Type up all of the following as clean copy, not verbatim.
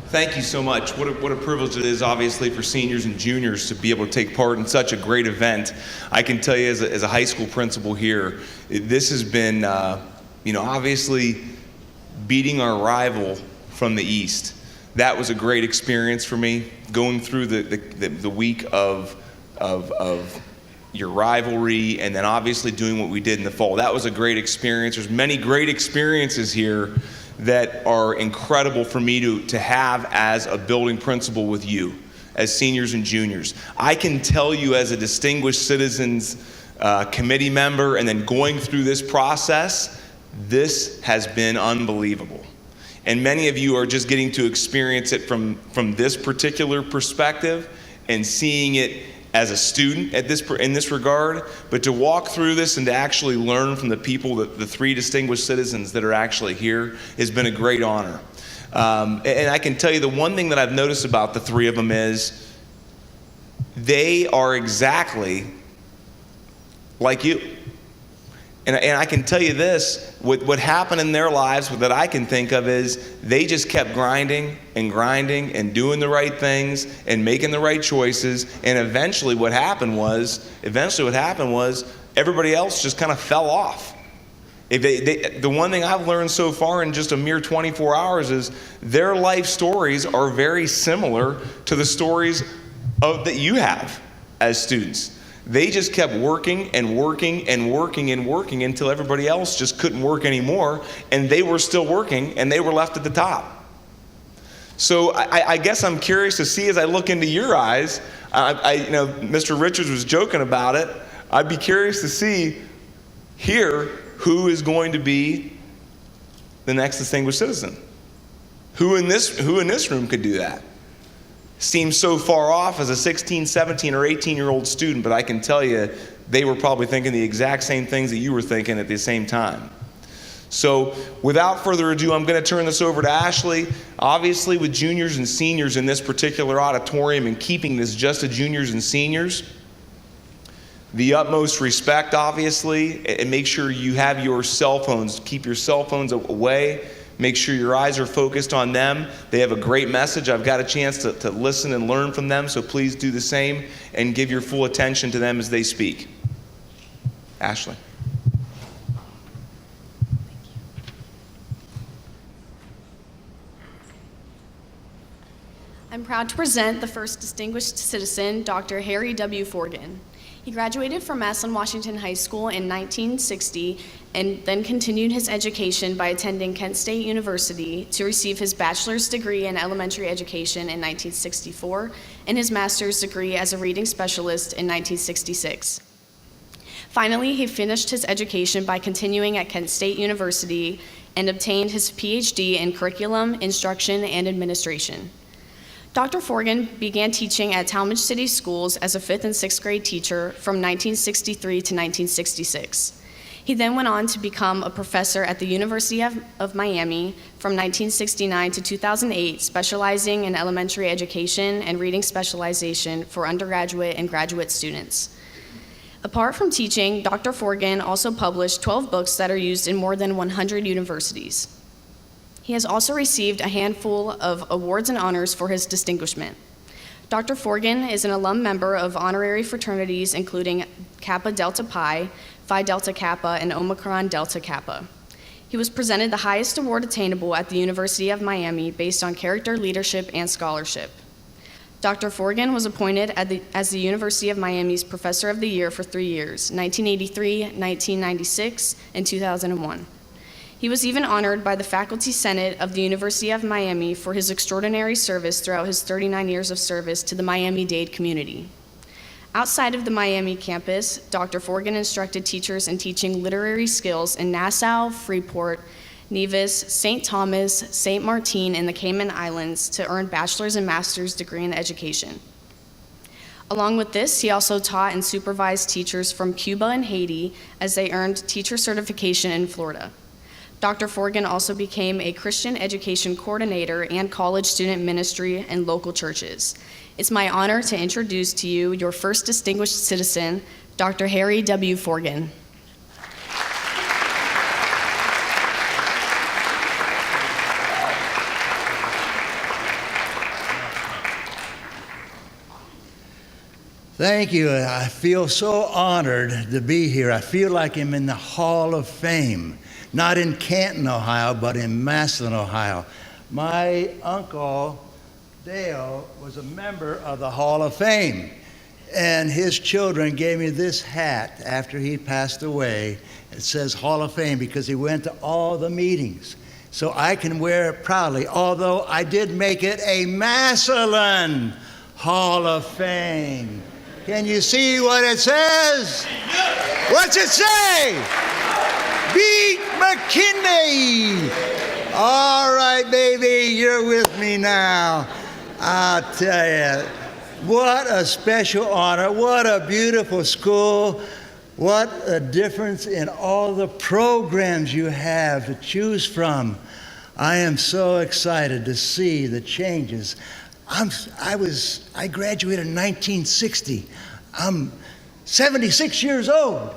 Thank you so much. What a privilege it is, obviously, for seniors and juniors to be able to take part in such a great event. I can tell you, as a high school principal here, this has been, obviously beating our rival from the East. That was a great experience for me, going through the week of your rivalry, and then obviously doing what we did in the fall. That was a great experience. There's many great experiences here that are incredible for me to have as a building principal with you, as seniors and juniors. I can tell you, as a Distinguished Citizens committee member, and then going through this process, this has been unbelievable. And many of you are just getting to experience it from this particular perspective and seeing it as a student in this regard, but to walk through this and to actually learn from the people, the three distinguished citizens that are actually here, has been a great honor. And I can tell you, the one thing that I've noticed about the three of them is they are exactly like you. And I can tell you this, what happened in their lives that I can think of is they just kept grinding and doing the right things and making the right choices. And eventually what happened was everybody else just kind of fell off. The one thing I've learned so far in just a mere 24 hours is their life stories are very similar to the stories that you have as students. They just kept working until everybody else just couldn't work anymore, and they were still working, and they were left at the top. So I guess I'm curious to see, as I look into your eyes, Mr. Richards was joking about it. I'd be curious to see here who is going to be the next distinguished citizen. Who in this room could do that? Seems so far off as a 16, 17, or 18-year-old student, but I can tell you they were probably thinking the exact same things that you were thinking at the same time. So without further ado, I'm going to turn this over to Ashley. Obviously, with juniors and seniors in this particular auditorium and keeping this just to juniors and seniors, the utmost respect, obviously, and make sure you have your cell phones. Keep your cell phones away. Make sure your eyes are focused on them. They have a great message. I've got a chance to listen and learn from them, so please do the same and give your full attention to them as they speak. Ashley. I'm proud to present the first distinguished citizen, Dr. Harry W. Forgan. He graduated from Massillon, Washington High School in 1960 and then continued his education by attending Kent State University to receive his bachelor's degree in elementary education in 1964 and his master's degree as a reading specialist in 1966. Finally, he finished his education by continuing at Kent State University and obtained his PhD in curriculum, instruction, and administration. Dr. Forgan began teaching at Talmadge City Schools as a 5th and 6th grade teacher from 1963 to 1966. He then went on to become a professor at the University of Miami from 1969 to 2008, specializing in elementary education and reading specialization for undergraduate and graduate students. Apart from teaching, Dr. Forgan also published 12 books that are used in more than 100 universities. He has also received a handful of awards and honors for his distinguishment. Dr. Forgan is an alum member of honorary fraternities including Kappa Delta Pi, Phi Delta Kappa, and Omicron Delta Kappa. He was presented the highest award attainable at the University of Miami based on character, leadership, and scholarship. Dr. Forgan was appointed as the University of Miami's Professor of the Year for 3 years, 1983, 1996, and 2001. He was even honored by the Faculty Senate of the University of Miami for his extraordinary service throughout his 39 years of service to the Miami-Dade community. Outside of the Miami campus, Dr. Forgan instructed teachers in teaching literary skills in Nassau, Freeport, Nevis, St. Thomas, St. Martin, and the Cayman Islands to earn bachelor's and master's degree in education. Along with this, he also taught and supervised teachers from Cuba and Haiti as they earned teacher certification in Florida. Dr. Forgan also became a Christian education coordinator and college student ministry in local churches. It's my honor to introduce to you your first distinguished citizen, Dr. Harry W. Forgan. Thank you. I feel so honored to be here. I feel like I'm in the Hall of Fame, not in Canton, Ohio, but in Massillon, Ohio. My uncle, Dale, was a member of the Hall of Fame, and his children gave me this hat after he passed away. It says Hall of Fame because he went to all the meetings. So I can wear it proudly, although I did make it a Massillon Hall of Fame. Can you see what it says? What's it say? Beat McKinley. All right, baby, you're with me now. I'll tell you, what a special honor. What a beautiful school. What a difference in all the programs you have to choose from. I am so excited to see the changes. I graduated in 1960. I'm 76 years old.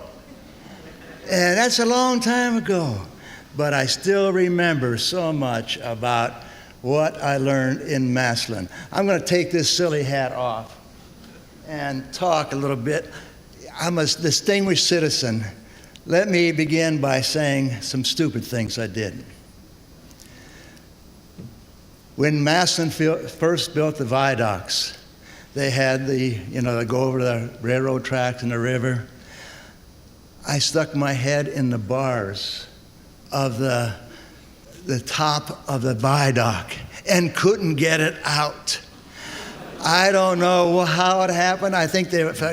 And that's a long time ago. But I still remember so much about what I learned in Massillon. I'm going to take this silly hat off and talk a little bit. I'm a distinguished citizen. Let me begin by saying some stupid things I did. When Massillon first built the viaducts, they had they go over the railroad tracks and the river. I stuck my head in the bars of the top of the viaduct and couldn't get it out. I don't know how it happened. I think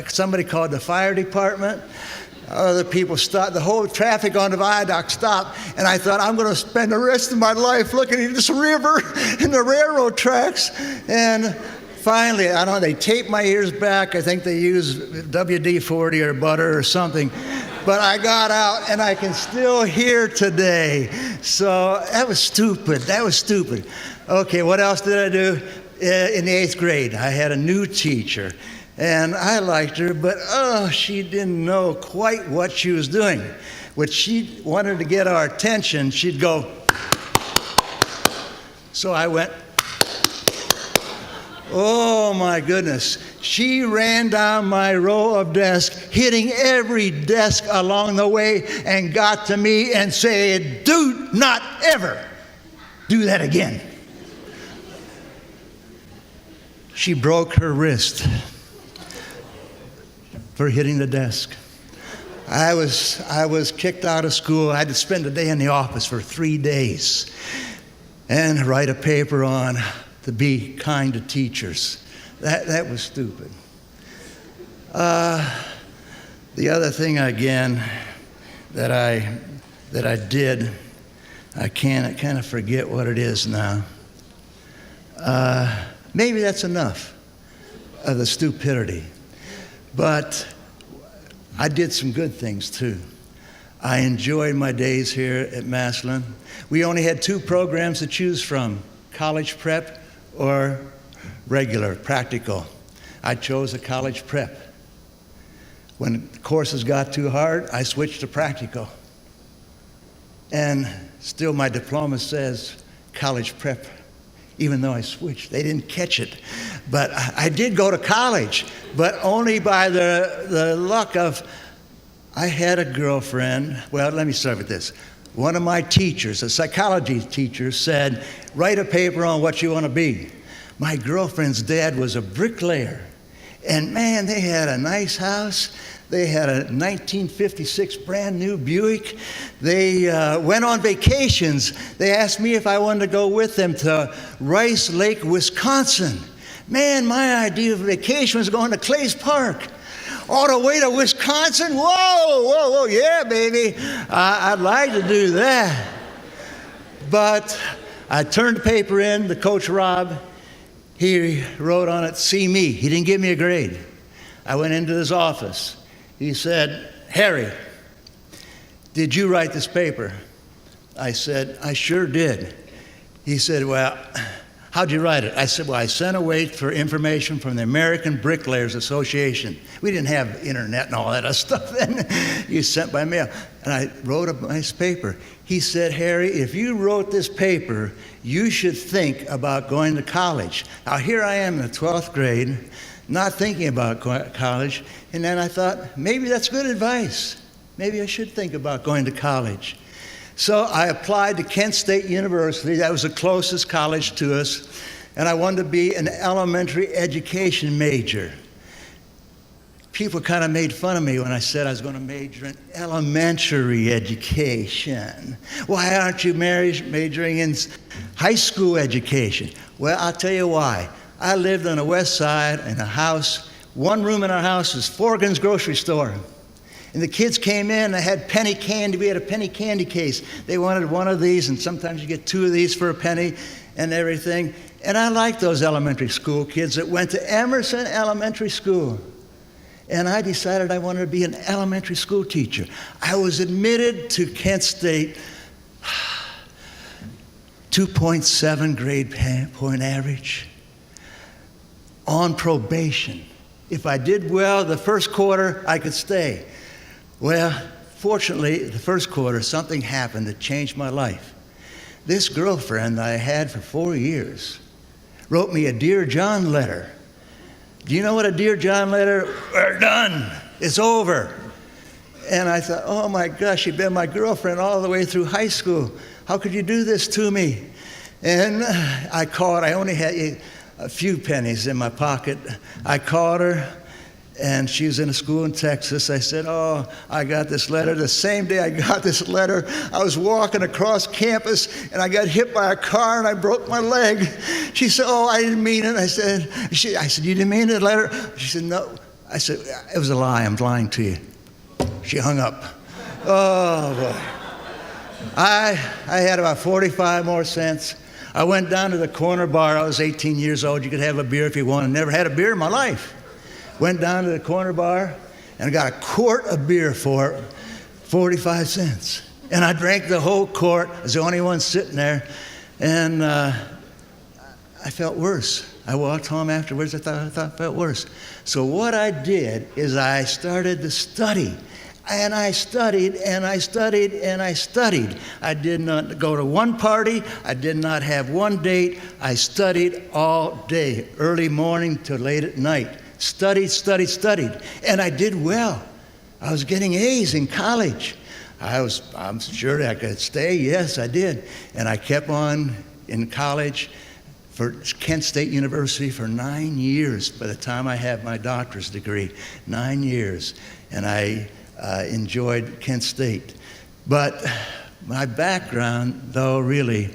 somebody called the fire department. Other people stopped. The whole traffic on the viaduct stopped. And I thought, I'm going to spend the rest of my life looking at this river and the railroad tracks. And finally, they taped my ears back. I think they used WD-40 or butter or something. But I got out, and I can still hear today. So that was stupid. Okay, what else did I do? In the 8th grade, I had a new teacher, and I liked her, but she didn't know quite what she was doing. When she wanted to get our attention, she'd go. So I went, oh my goodness. She ran down my row of desks, hitting every desk along the way, and got to me and said, "Do not ever do that again." She broke her wrist for hitting the desk. I was kicked out of school. I had to spend a day in the office for 3 days and write a paper on to be kind to teachers. That was stupid. The other thing again that I did, I kind of forget what it is now. Maybe that's enough of the stupidity. But I did some good things too. I enjoyed my days here at Massillon. We only had 2 programs to choose from, college prep or regular, practical. I chose a college prep. When courses got too hard, I switched to practical. And still my diploma says college prep, even though I switched. They didn't catch it. But I did go to college, but only by the luck of, I had a girlfriend. Well, let me start with this. One of my teachers, a psychology teacher, said, write a paper on what you want to be. My girlfriend's dad was a bricklayer. And man, they had a nice house. They had a 1956 brand new Buick. They went on vacations. They asked me if I wanted to go with them to Rice Lake, Wisconsin. Man, my idea of vacation was going to Clay's Park. All the way to Wisconsin? Whoa, yeah, baby. I'd like to do that. But I turned the paper in to Coach Rob. He wrote on it, see me. He didn't give me a grade. I went into his office. He said, Harry, did you write this paper? I said, I sure did. He said, well, how'd you write it? I said, well, I sent away for information from the American Bricklayers Association. We didn't have internet and all that other stuff then. You sent by mail. And I wrote a nice paper. He said, Harry, if you wrote this paper, you should think about going to college. Now, here I am in the 12th grade, not thinking about college. And then I thought, maybe that's good advice. Maybe I should think about going to college. So I applied to Kent State University. That was the closest college to us. And I wanted to be an elementary education major. People kind of made fun of me when I said I was going to major in elementary education. Why aren't you majoring in high school education? Well, I'll tell you why. I lived on the west side in a house. One room in our house was Forgan's grocery store. And the kids came in, they had penny candy. We had a penny candy case. They wanted one of these, and sometimes you get two of these for a penny and everything. And I liked those elementary school kids that went to Emerson Elementary School. And I decided I wanted to be an elementary school teacher. I was admitted to Kent State, 2.7 grade point average, on probation. If I did well the first quarter, I could stay. Well, fortunately, the first quarter, something happened that changed my life. This girlfriend that I had for 4 years wrote me a Dear John letter. Do you know what a Dear John letter? We're done. It's over. And I thought, oh my gosh, you've been my girlfriend all the way through high school. How could you do this to me? And I called. I only had a few pennies in my pocket. I called her, and she was in a school in Texas. I said, oh, I got this letter. The same day I got this letter, I was walking across campus, and I got hit by a car, and I broke my leg. She said, oh, I didn't mean it. I said, you didn't mean the letter? She said, no. I said, it was a lie. I'm lying to you. She hung up. Oh, boy. I had about 45 more cents. I went down to the corner bar. I was 18 years old. You could have a beer if you wanted. Never had a beer in my life. Went down to the corner bar and got a quart of beer for 45 cents. And I drank the whole quart. I was the only one sitting there. And I felt worse. I walked home afterwards. I thought I felt worse. So what I did is I started to study. And I studied, and I studied, and I studied. I did not go to one party. I did not have one date. I studied all day, early morning to late at night. Studied. And I did well. I was getting A's in college. I'm sure I could stay. Yes, I did. And I kept on in college for Kent State University for 9 years by the time I had my doctorate degree. 9 years. And I enjoyed Kent State. But my background, though, really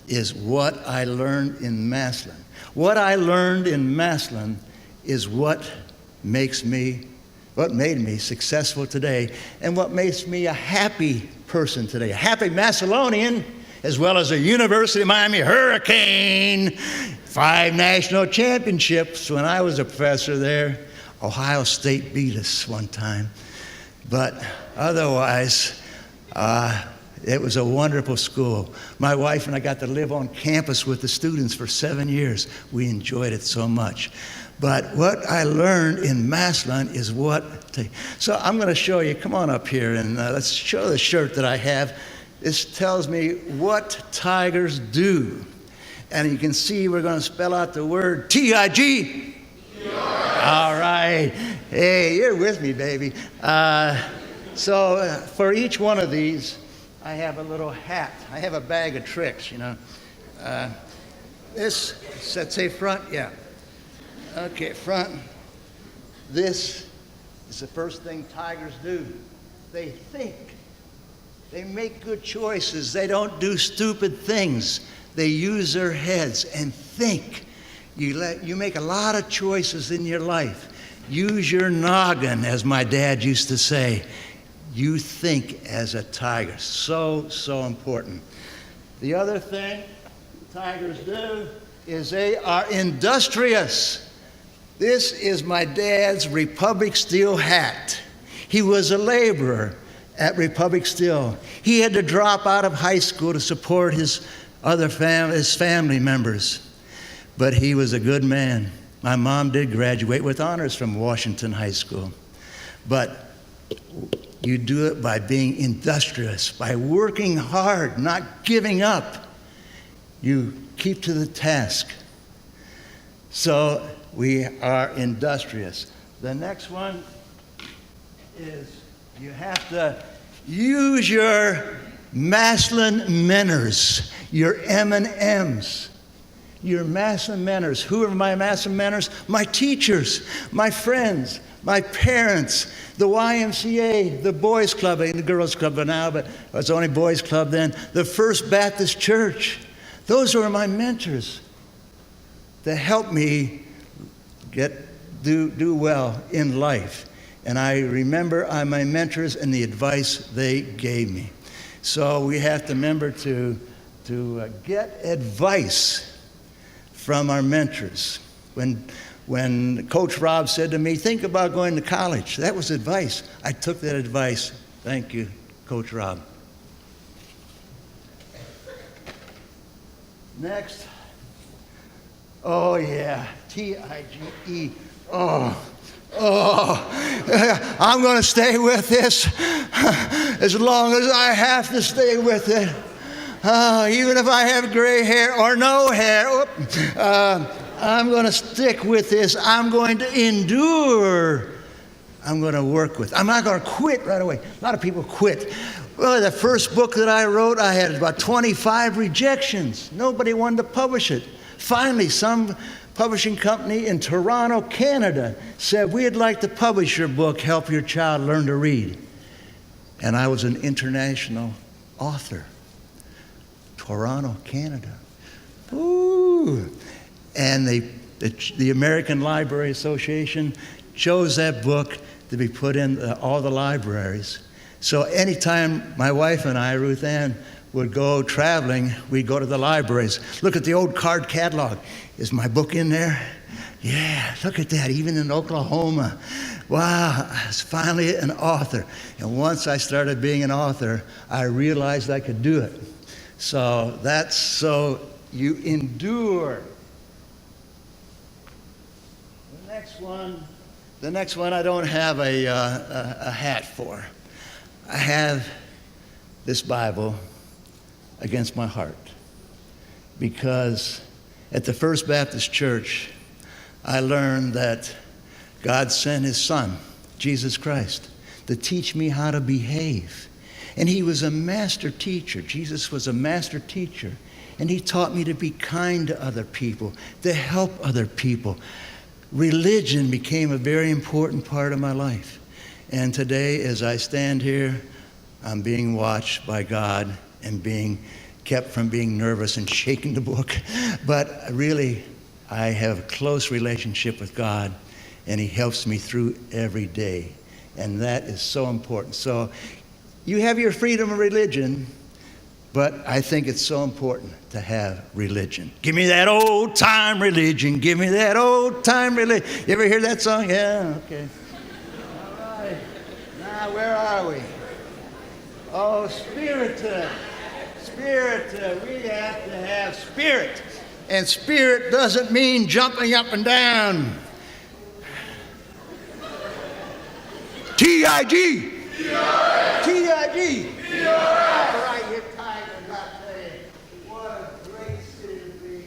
is what I learned in Massillon. What I learned in Massillon is what made me successful today, and what makes me a happy person today, a happy Massillonian, as well as a University of Miami Hurricane. 5 national championships when I was a professor there. Ohio State beat us one time. But otherwise, it was a wonderful school. My wife and I got to live on campus with the students for 7 years. We enjoyed it so much. But what I learned in Massillon is so I'm going to show you. Come on up here and let's show the shirt that I have. This tells me what tigers do. And you can see we're going to spell out the word T-I-G. All right. Hey, you're with me, baby. So for each one of these, I have a little hat. I have a bag of tricks, you know. This, let's say front, yeah. Okay, front. This is the first thing tigers do. They think. They make good choices. They don't do stupid things. They use their heads and think. You make a lot of choices in your life. Use your noggin, as my dad used to say. You think as a tiger. So important. The other thing tigers do is they are industrious. This is my dad's Republic Steel hat. He was a laborer at Republic Steel. He had to drop out of high school to support his family members. But he was a good man. My mom did graduate with honors from Washington High School. But you do it by being industrious, by working hard, not giving up. You keep to the task. So we are industrious. The next one is you have to use your Massillon mentors, your M&Ms. Your Massillon mentors. Who are my Massillon mentors? My teachers, my friends, my parents, the YMCA, the boys club, and the girls club now, but it was only boys club then, the First Baptist Church. Those were my mentors to help me do well in life. And I remember my mentors and the advice they gave me. So we have to remember to get advice from our mentors. When Coach Rob said to me, think about going to college, that was advice. I took that advice. Thank you, Coach Rob. Next. Oh, yeah. TIGE. I'm going to stay with this as long as I have to stay with it. Even if I have gray hair or no hair, I'm going to stick with this. I'm going to endure. I'm going to work with. I'm not going to quit right away. A lot of people quit. Well, the first book that I wrote, I had about 25 rejections. Nobody wanted to publish it. Finally, some publishing company in Toronto, Canada, said, we'd like to publish your book, Help Your Child Learn to Read. And I was an international author. Toronto, Canada. Ooh. And the American Library Association chose that book to be put in all the libraries. So anytime my wife and I, Ruth Ann, would go traveling, we'd go to the libraries. Look at the old card catalog. Is my book in there? Yeah, look at that, even in Oklahoma. Wow, I was finally an author. And once I started being an author, I realized I could do it. So that's so you endure. The next one I don't have a hat for. I have this Bible against my heart because at the First Baptist Church, I learned that God sent his son, Jesus Christ, to teach me how to behave. And he was a master teacher. Jesus was a master teacher. And he taught me to be kind to other people, to help other people. Religion became a very important part of my life. And today, as I stand here, I'm being watched by God and being kept from being nervous and shaking the book. But really, I have a close relationship with God, and he helps me through every day. And that is so important. So you have your freedom of religion, but I think it's so important to have religion. Give me that old time religion. Give me that old time religion. You ever hear that song? Yeah, okay. All right. Now, where are we? Oh, spirit. Spirit. We have to have spirit. And spirit doesn't mean jumping up and down. T-I-G. T-I-G. All right, you're tired of not saying. What a great city to be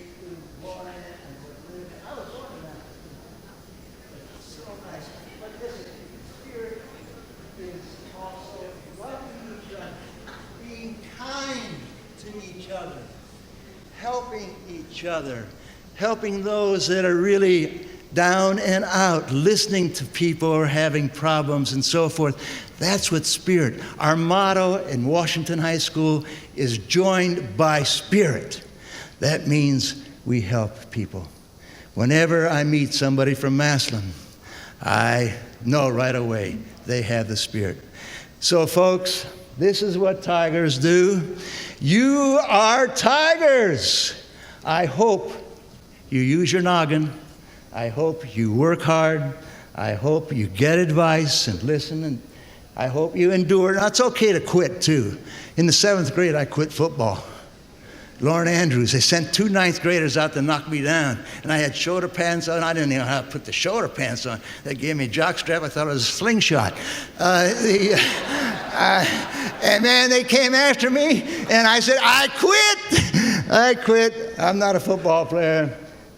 born in and to live in. I was born in that. It's so nice. But this spirit is also loving each other, being kind to each other, helping each other, helping those that are really down and out, listening to people who are having problems and so forth. That's what spirit. Our motto in Washington High School is joined by spirit. That means we help people. Whenever I meet somebody from Massillon, I know right away they have the spirit. So folks, this is what tigers do. You are tigers. I hope you use your noggin. I hope you work hard. I hope you get advice and listen, and I hope you endure. Now, it's okay to quit, too. In the 7th grade, I quit football. Lauren Andrews, they sent 2 9th graders out to knock me down, and I had shoulder pants on. I didn't know how to put the shoulder pants on. They gave me a jock strap. I thought it was a slingshot. And then they came after me, and I said, I quit. I quit. I'm not a football player.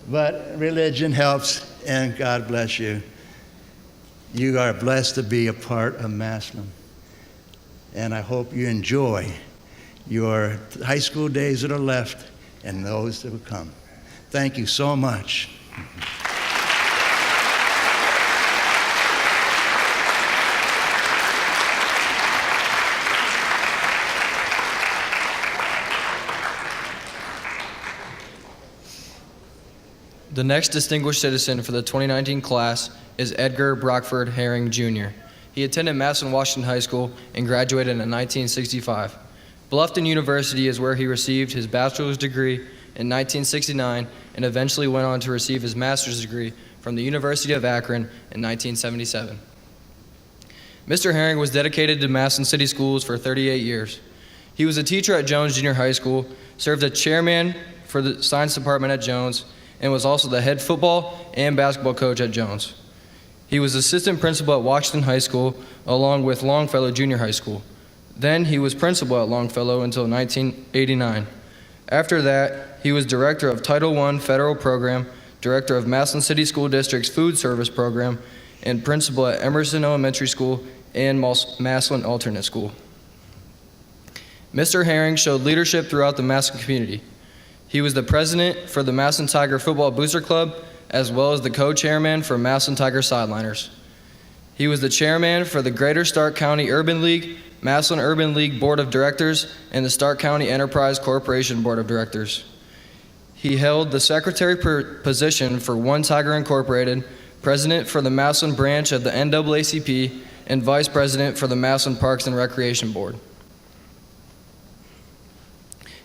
But religion helps, and God bless you. You are blessed to be a part of Massillon, and I hope you enjoy your high school days that are left and those that will come. Thank you so much. The next distinguished citizen for the 2019 class is Edgar Brockford Herring, Jr. He attended Massillon Washington High School and graduated in 1965. Bluffton University is where he received his bachelor's degree in 1969 and eventually went on to receive his master's degree from the University of Akron in 1977. Mr. Herring was dedicated to Massillon City Schools for 38 years. He was a teacher at Jones Junior High School, served as chairman for the science department at Jones, and was also the head football and basketball coach at Jones. He was assistant principal at Washington High School along with Longfellow Junior High School. Then he was principal at Longfellow until 1989. After that, he was director of Title I Federal Program, director of Massillon City School District's Food Service Program, and principal at Emerson Elementary School and Massillon Alternate School. Mr. Herring showed leadership throughout the Massillon community. He was the president for the Massillon Tiger Football Booster Club, as well as the co-chairman for Massillon Tiger Sideliners. He was the chairman for the Greater Stark County Urban League, Massillon Urban League Board of Directors, and the Stark County Enterprise Corporation Board of Directors. He held the secretary position for One Tiger Incorporated, president for the Massillon branch of the NAACP, and vice president for the Massillon Parks and Recreation Board.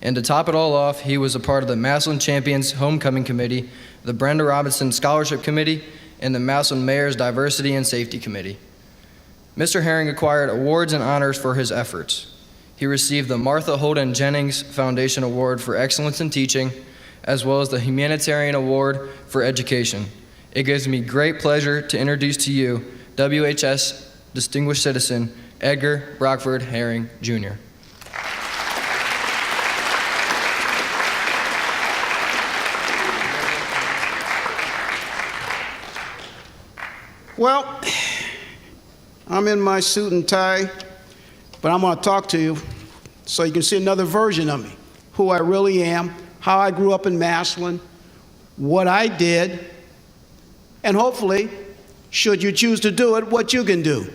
And to top it all off, he was a part of the Massillon Champions Homecoming Committee, the Brenda Robinson Scholarship Committee, and the Massillon Mayor's Diversity and Safety Committee. Mr. Herring acquired awards and honors for his efforts. He received the Martha Holden Jennings Foundation Award for Excellence in Teaching, as well as the Humanitarian Award for Education. It gives me great pleasure to introduce to you WHS Distinguished Citizen Edgar Brockford Herring, Jr. Well, I'm in my suit and tie, but I'm going to talk to you so you can see another version of me, who I really am, how I grew up in Massillon, what I did, and hopefully, should you choose to do it, what you can do.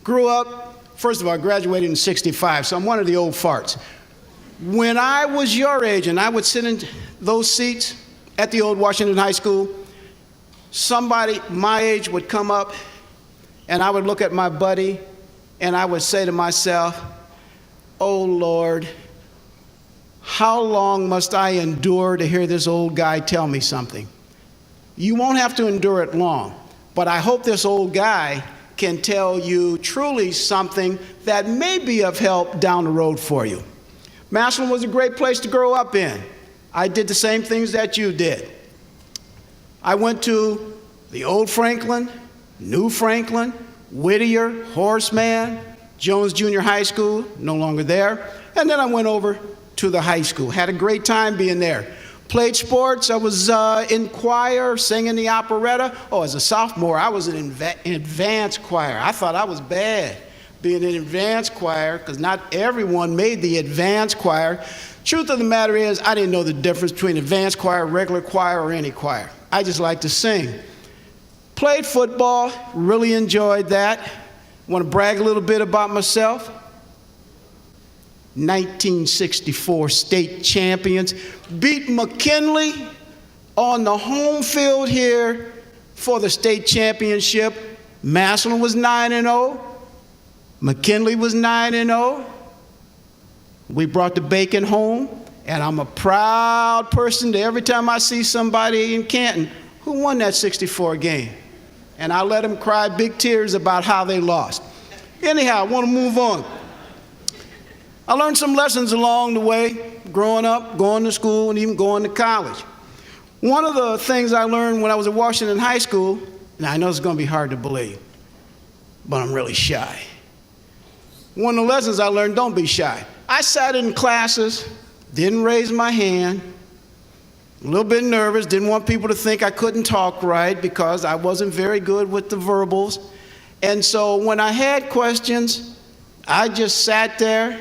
Grew up, first of all, I graduated in '65, so I'm one of the old farts. When I was your age and I would sit in those seats at the old Washington High School, somebody my age would come up and I would look at my buddy and I would say to myself, oh Lord, how long must I endure to hear this old guy tell me something? You won't have to endure it long, but I hope this old guy can tell you truly something that may be of help down the road for you. Massillon was a great place to grow up in. I did the same things that you did. I went to the old Franklin, New Franklin, Whittier, Horseman, Jones Junior High School, no longer there, and then I went over to the high school. Had a great time being there. Played sports. I was in choir, singing the operetta. Oh, as a sophomore, I was in advanced choir. I thought I was bad being in advanced choir because not everyone made the advanced choir. Truth of the matter is, I didn't know the difference between advanced choir, regular choir, or any choir. I just liked to sing. Played football, really enjoyed that. Want to brag a little bit about myself? 1964 state champions. Beat McKinley on the home field here for the state championship. Massillon was 9-0. McKinley was 9-0. We brought the bacon home, and I'm a proud person to every time I see somebody in Canton who won that 64 game. And I let them cry big tears about how they lost. Anyhow, I want to move on. I learned some lessons along the way, growing up, going to school, and even going to college. One of the things I learned when I was at Washington High School, and I know it's going to be hard to believe, but I'm really shy. One of the lessons I learned, don't be shy. I sat in classes, didn't raise my hand, a little bit nervous, didn't want people to think I couldn't talk right because I wasn't very good with the verbals. And so when I had questions, I just sat there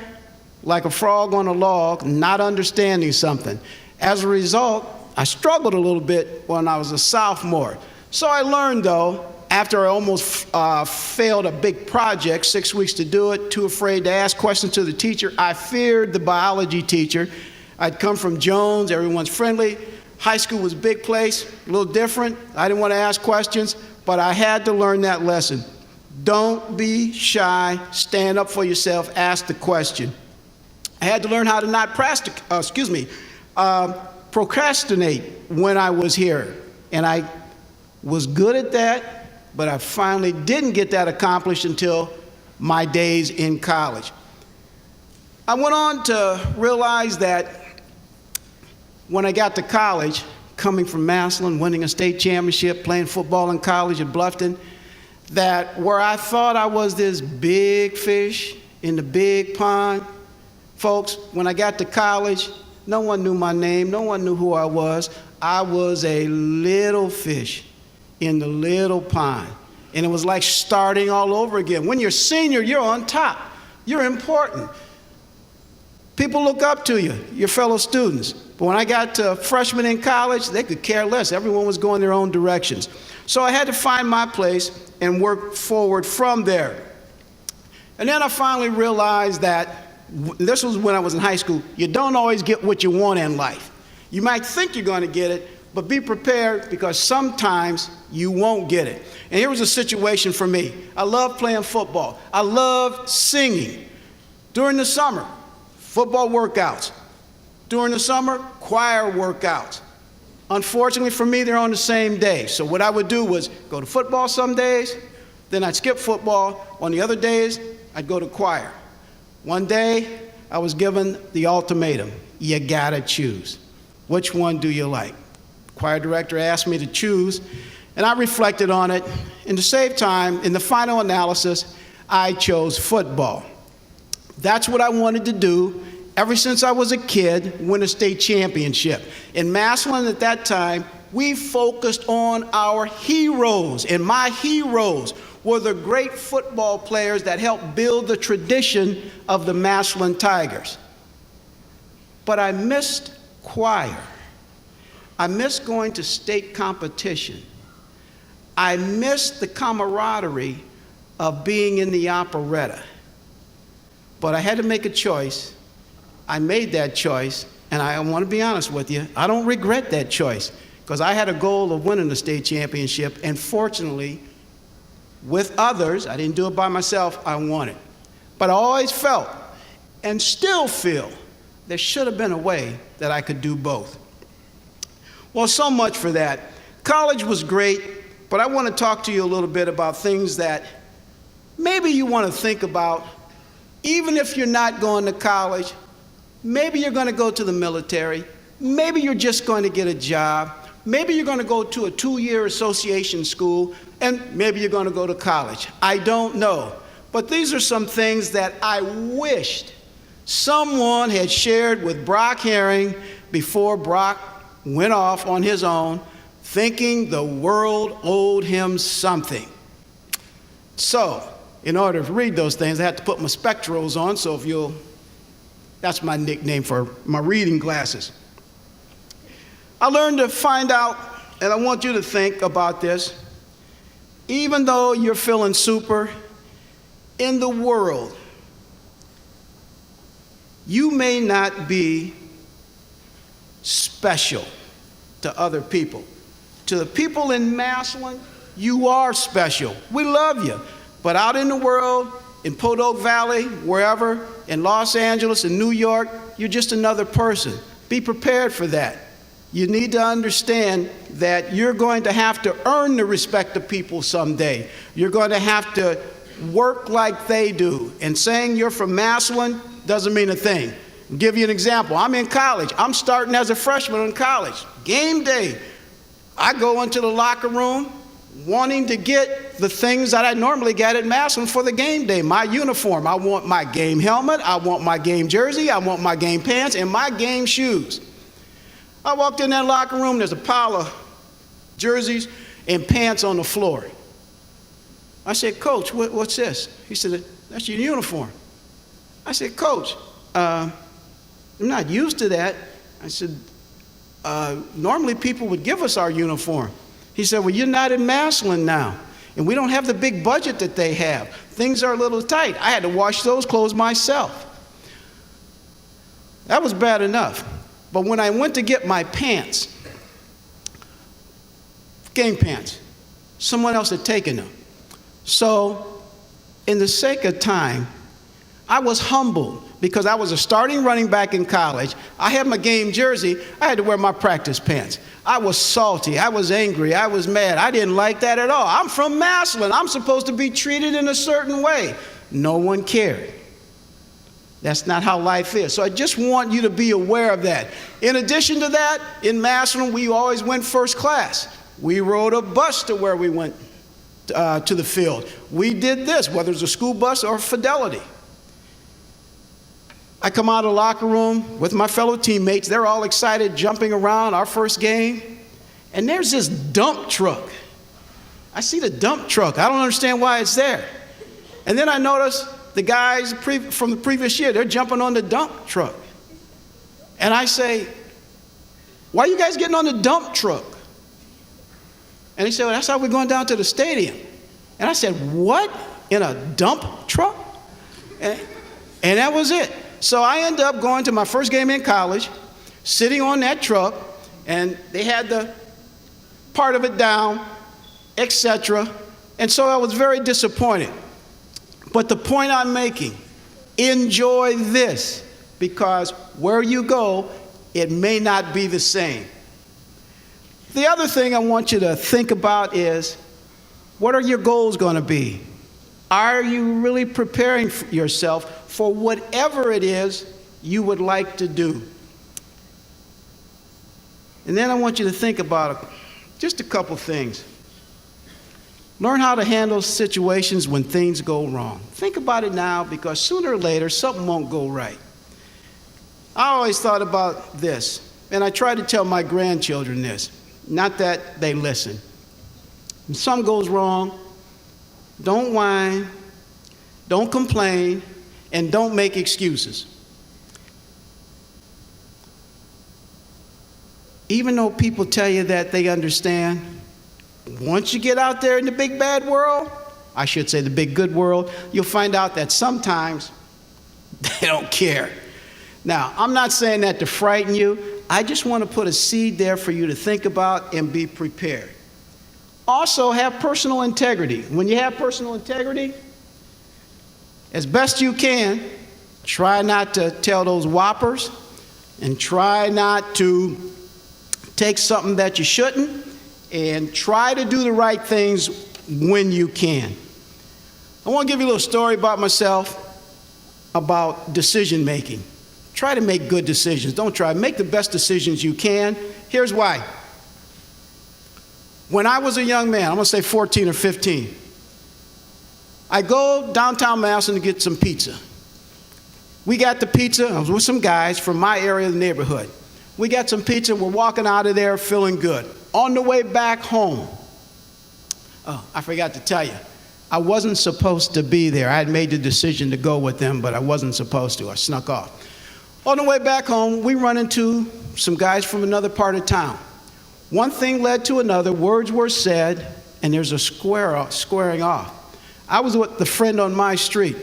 like a frog on a log, not understanding something. As a result, I struggled a little bit when I was a sophomore. So I learned, though, after I almost failed a big project, 6 weeks to do it, too afraid to ask questions to the teacher, I feared the biology teacher. I'd come from Jones, everyone's friendly. High school was a big place, a little different. I didn't want to ask questions, but I had to learn that lesson. Don't be shy, stand up for yourself, ask the question. I had to learn how to not procrastinate when I was here. And I was good at that, but I finally didn't get that accomplished until my days in college. I went on to realize that when I got to college, coming from Massillon, winning a state championship, playing football in college at Bluffton, that where I thought I was this big fish in the big pond, folks, when I got to college, no one knew my name, no one knew who I was. I was a little fish in the little pond. And it was like starting all over again. When you're senior, you're on top. You're important. People look up to you, your fellow students. But when I got to freshman in college, they could care less. Everyone was going their own directions. So I had to find my place and work forward from there. And then I finally realized that, this was when I was in high school, you don't always get what you want in life. You might think you're going to get it, but be prepared because sometimes you won't get it. And here was a situation for me. I love playing football. I love singing. During the summer, football workouts. During the summer, choir workouts. Unfortunately for me, they're on the same day. So what I would do was go to football some days, then I'd skip football. On the other days, I'd go to choir. One day, I was given the ultimatum. You gotta choose. Which one do you like? Choir director asked me to choose, and I reflected on it. And to save time, in the final analysis, I chose football. That's what I wanted to do ever since I was a kid, win a state championship. In Massillon at that time, we focused on our heroes, and my heroes were the great football players that helped build the tradition of the Massillon Tigers. But I missed choir. I missed going to state competition. I missed the camaraderie of being in the operetta. But I had to make a choice. I made that choice, and I want to be honest with you, I don't regret that choice, because I had a goal of winning the state championship, and fortunately, with others, I didn't do it by myself, I won it. But I always felt, and still feel, there should have been a way that I could do both. Well, so much for that. College was great, but I want to talk to you a little bit about things that maybe you want to think about, even if you're not going to college. Maybe you're going to go to the military. Maybe you're just going to get a job. Maybe you're going to go to a 2-year association school, and maybe you're going to go to college. I don't know. But these are some things that I wished someone had shared with Brock Herring before Brock went off on his own, thinking the world owed him something. So, in order to read those things, I had to put my spectacles on, so if you'll, that's my nickname for my reading glasses. I learned to find out, and I want you to think about this, even though you're feeling super, in the world, you may not be special to other people. To the people in Massillon, you are special. We love you. But out in the world, in Potoc Valley, wherever, in Los Angeles, in New York, you're just another person. Be prepared for that. You need to understand that you're going to have to earn the respect of people someday. You're going to have to work like they do. And saying you're from Massillon doesn't mean a thing. I'll give you an example. I'm in college. I'm starting as a freshman in college. Game day. I go into the locker room wanting to get the things that I normally get at Massillon for the game day. My uniform. I want my game helmet. I want my game jersey. I want my game pants and my game shoes. I walked in that locker room, there's a pile of jerseys and pants on the floor. I said, Coach, what's this? He said, that's your uniform. I said, Coach, I'm not used to that. I said, normally people would give us our uniform. He said, well, you're not in Massillon now, and we don't have the big budget that they have. Things are a little tight. I had to wash those clothes myself. That was bad enough. But when I went to get my pants, game pants, someone else had taken them. So, in the sake of time, I was humbled because I was a starting running back in college. I had my game jersey. I had to wear my practice pants. I was salty. I was angry. I was mad. I didn't like that at all. I'm from Massillon. I'm supposed to be treated in a certain way. No one cared. That's not how life is. So I just want you to be aware of that. In addition to that, in Massillon, we always went first class. We rode a bus to where we went to the field. We did this, whether it's a school bus or Fidelity. I come out of the locker room with my fellow teammates. They're all excited, jumping around, our first game. And there's this dump truck. I see the dump truck. I don't understand why it's there. And then I notice the guys from the previous year, they're jumping on the dump truck. And I say, why are you guys getting on the dump truck? And he said, well, that's how we're going down to the stadium. And I said, what? In a dump truck? And that was it. So I ended up going to my first game in college, sitting on that truck, and they had the part of it down, etc. And so I was very disappointed. But the point I'm making, enjoy this, because where you go, it may not be the same. The other thing I want you to think about is, what are your goals going to be? Are you really preparing yourself for whatever it is you would like to do? And then I want you to think about just a couple things. Learn how to handle situations when things go wrong. Think about it now, because sooner or later, something won't go right. I always thought about this, and I try to tell my grandchildren this, not that they listen. When something goes wrong, don't whine, don't complain, and don't make excuses. Even though people tell you that they understand, once you get out there in the big bad world, I should say the big good world, you'll find out that sometimes they don't care. Now, I'm not saying that to frighten you. I just want to put a seed there for you to think about and be prepared. Also, have personal integrity. When you have personal integrity, as best you can, try not to tell those whoppers, and try not to take something that you shouldn't, and try to do the right things when you can. I want to give you a little story about myself, about decision making. Try to make good decisions. Don't try. Make the best decisions you can. Here's why. When I was a young man, I'm going to say 14 or 15, I go downtown Massillon to get some pizza. We got the pizza. I was with some guys from my area of the neighborhood. We got some pizza. We're walking out of there feeling good. On the way back home, oh, I forgot to tell you, I wasn't supposed to be there. I had made the decision to go with them, but I wasn't supposed to. I snuck off. On the way back home, we run into some guys from another part of town. One thing led to another, words were said, and there's a squaring off. I was with the friend on my street.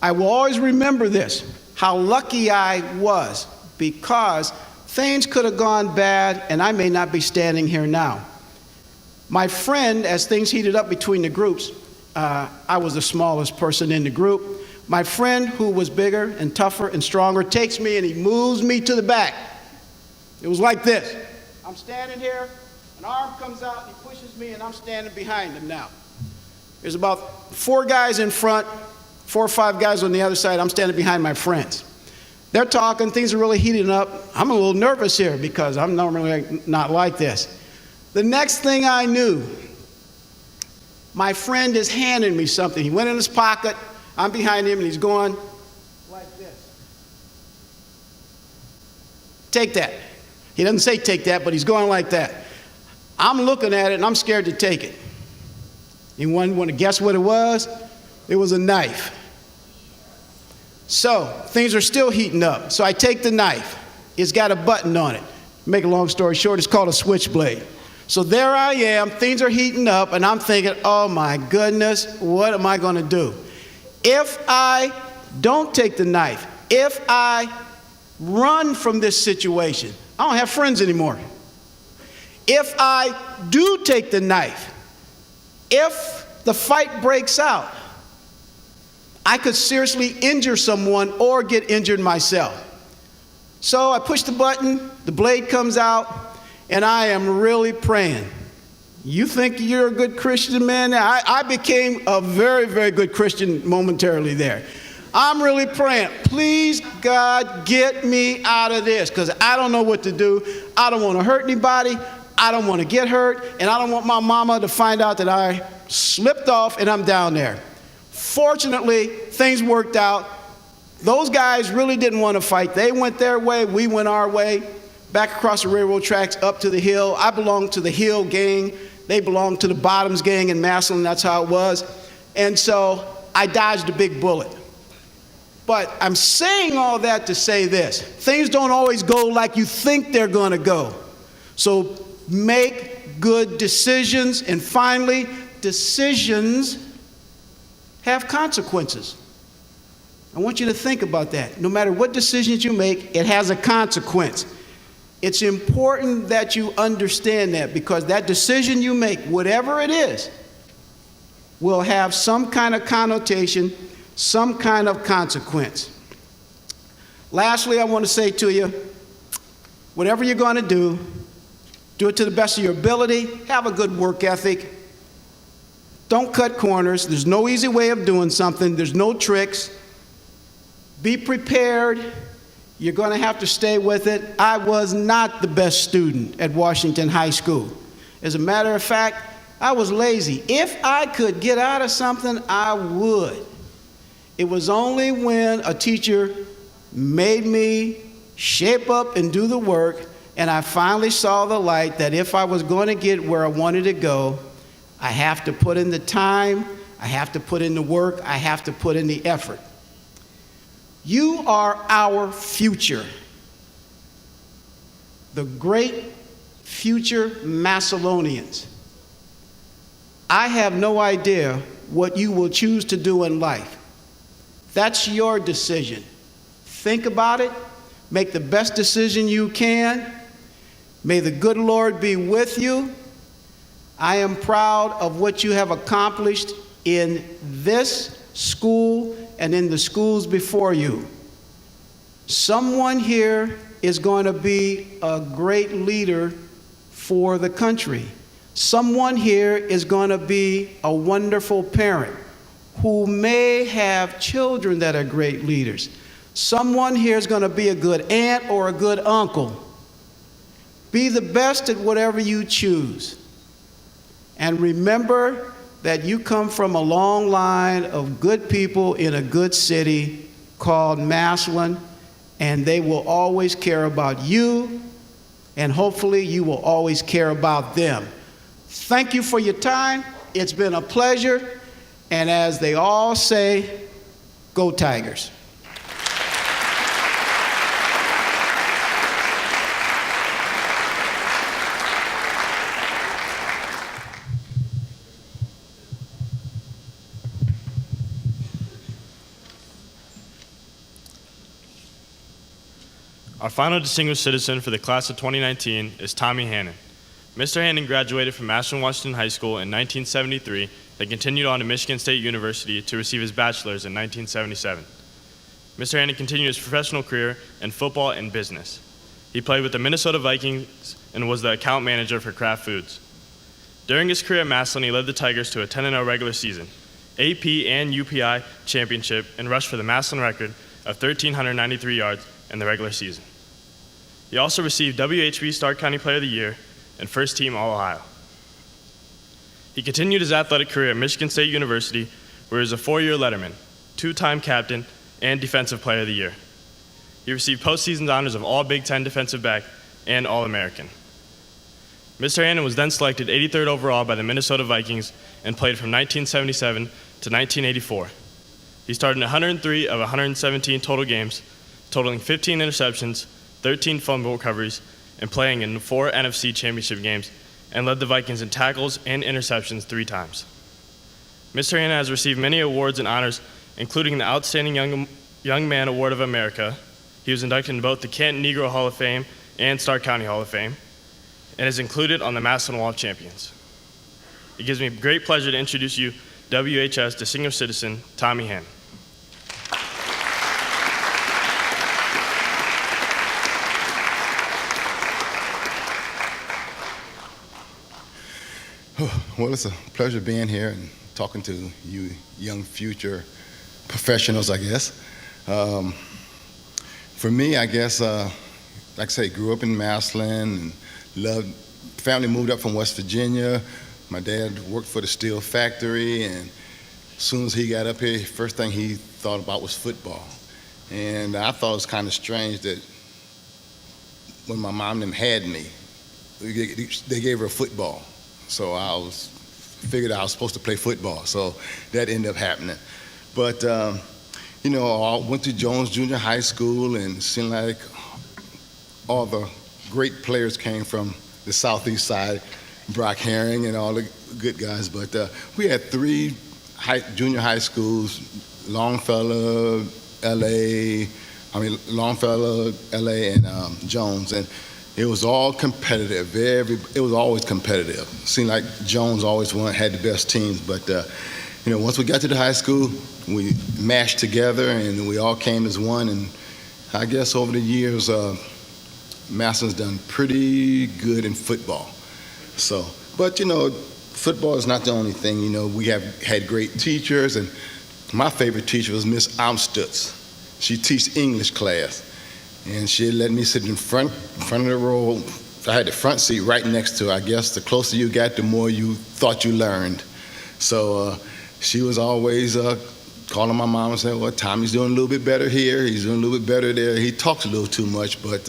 I will always remember this, how lucky I was, because things could have gone bad, and I may not be standing here now. My friend, as things heated up between the groups, I was the smallest person in the group. My friend, who was bigger and tougher and stronger, takes me and he moves me to the back. It was like this. I'm standing here, an arm comes out, and he pushes me, and I'm standing behind him now. There's about 4 guys in front, 4 or 5 guys on the other side. I'm standing behind my friends. They're talking, things are really heating up. I'm a little nervous here because I'm normally not like this. The next thing I knew, my friend is handing me something. He went in his pocket, I'm behind him, and he's going like this. Take that. He doesn't say take that, but he's going like that. I'm looking at it and I'm scared to take it. Anyone want to guess what it was? It was a knife. So things are still heating up. So I take the knife. It's got a button on it. Make a long story short, it's called a switchblade. So there I am, things are heating up, and I'm thinking, oh my goodness, what am I going to do? If I don't take the knife, if I run from this situation, I don't have friends anymore. If I do take the knife, if the fight breaks out, I could seriously injure someone or get injured myself. So I push the button, the blade comes out, and I am really praying. You think you're a good Christian, man? I became a very, very good Christian momentarily there. I'm really praying, please, God, get me out of this, because I don't know what to do. I don't want to hurt anybody. I don't want to get hurt, and I don't want my mama to find out that I slipped off and I'm down there. Fortunately, things worked out. Those guys really didn't want to fight. They went their way, we went our way, back across the railroad tracks, up to the hill. I belonged to the Hill gang. They belonged to the Bottoms gang in Massillon. That's how it was. And so I dodged a big bullet. But I'm saying all that to say this. Things don't always go like you think they're going to go. So make good decisions. And finally, decisions have consequences. I want you to think about that. No matter what decisions you make, it has a consequence. It's important that you understand that, because that decision you make, whatever it is, will have some kind of connotation, some kind of consequence. Lastly, I want to say to you, whatever you're going to do it to the best of your ability. Have a good work ethic. Don't cut corners. There's no easy way of doing something. There's no tricks. Be prepared. You're going to have to stay with it. I was not the best student at Washington High School. As a matter of fact, I was lazy. If I could get out of something, I would. It was only when a teacher made me shape up and do the work, and I finally saw the light that if I was going to get where I wanted to go, I have to put in the time, I have to put in the work, I have to put in the effort. You are our future. The great future Massillonians. I have no idea what you will choose to do in life. That's your decision. Think about it. Make the best decision you can. May the good Lord be with you. I am proud of what you have accomplished in this school and in the schools before you. Someone here is going to be a great leader for the country. Someone here is going to be a wonderful parent who may have children that are great leaders. Someone here is going to be a good aunt or a good uncle. Be the best at whatever you choose. And remember that you come from a long line of good people in a good city called Massillon, and they will always care about you, and hopefully you will always care about them. Thank you for your time. It's been a pleasure. And as they all say, go Tigers. Our final distinguished citizen for the class of 2019 is Tommy Hannon. Mr. Hannon graduated from Massillon Washington High School in 1973, then continued on to Michigan State University to receive his bachelor's in 1977. Mr. Hannon continued his professional career in football and business. He played with the Minnesota Vikings and was the account manager for Kraft Foods. During his career at Massillon, he led the Tigers to a 10-0 regular season, AP and UPI championship, and rushed for the Massillon record of 1,393 yards in the regular season. He also received WHB Stark County Player of the Year and First Team All-Ohio. He continued his athletic career at Michigan State University, where he was a 4-year letterman, 2-time captain, and Defensive Player of the Year. He received postseason honors of All Big Ten defensive back and All-American. Mr. Hannon was then selected 83rd overall by the Minnesota Vikings and played from 1977 to 1984. He started in 103 of 117 total games, totaling 15 interceptions, 13 fumble recoveries, and playing in 4 NFC Championship games, and led the Vikings in tackles and interceptions 3 times. Mr. Hannon has received many awards and honors, including the Outstanding Young Man Award of America. He was inducted in both the Canton Negro Hall of Fame and Stark County Hall of Fame, and is included on the Massillon Wall of Champions. It gives me great pleasure to introduce you WHS Distinguished Citizen Tommy Hannon. Well, it's a pleasure being here and talking to you young future professionals, I guess. For me, I guess, like I say, grew up in Massillon and family moved up from West Virginia. My dad worked for the steel factory, and as soon as he got up here, first thing he thought about was football. And I thought it was kind of strange that when my mom and them had me, they gave her football. So I figured I was supposed to play football, so that ended up happening. But, you know, I went to Jones Junior High School, and it seemed like all the great players came from the southeast side, Brock Herring and all the good guys. But we had 3 junior high schools, Longfellow, LA, and Jones. And it was all competitive. It was always competitive. It seemed like Jones always had the best teams. But you know, once we got to the high school, we mashed together and we all came as one. And I guess over the years, Massillon's done pretty good in football. So, but you know, football is not the only thing. You know, we have had great teachers, and my favorite teacher was Miss Amstutz. She teached English class. And she let me sit in front of the row. I had the front seat right next to her. I guess the closer you got, the more you thought you learned. So she was always calling my mom and saying, well, Tommy's doing a little bit better here. He's doing a little bit better there. He talks a little too much, but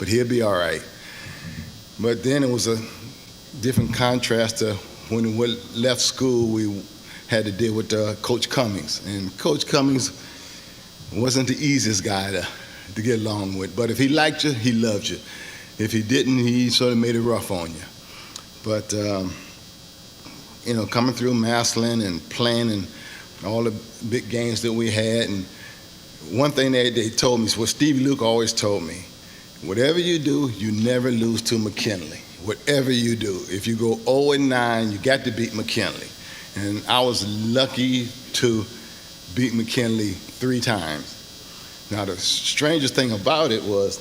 he'll be all right. But then it was a different contrast to when we left school, we had to deal with Coach Cummings. And Coach Cummings wasn't the easiest guy to get along with. But if he liked you, he loved you. If he didn't, he sort of made it rough on you. But, you know, coming through Massillon and playing in all the big games that we had, and one thing they told me is what Stevie Luke always told me: whatever you do, you never lose to McKinley. Whatever you do. If you go 0-9, you got to beat McKinley. And I was lucky to beat McKinley 3 times. Now, the strangest thing about it was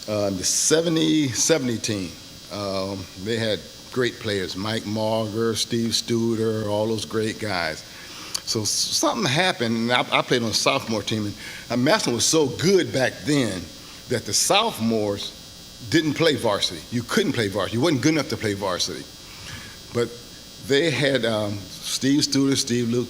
the 70 team. They had great players, Mike Marger, Steve Studer, all those great guys. So something happened, and I played on the sophomore team, and Massillon was so good back then that the sophomores didn't play varsity. You couldn't play varsity. You wasn't good enough to play varsity. But they had Steve Studer, Steve Luke.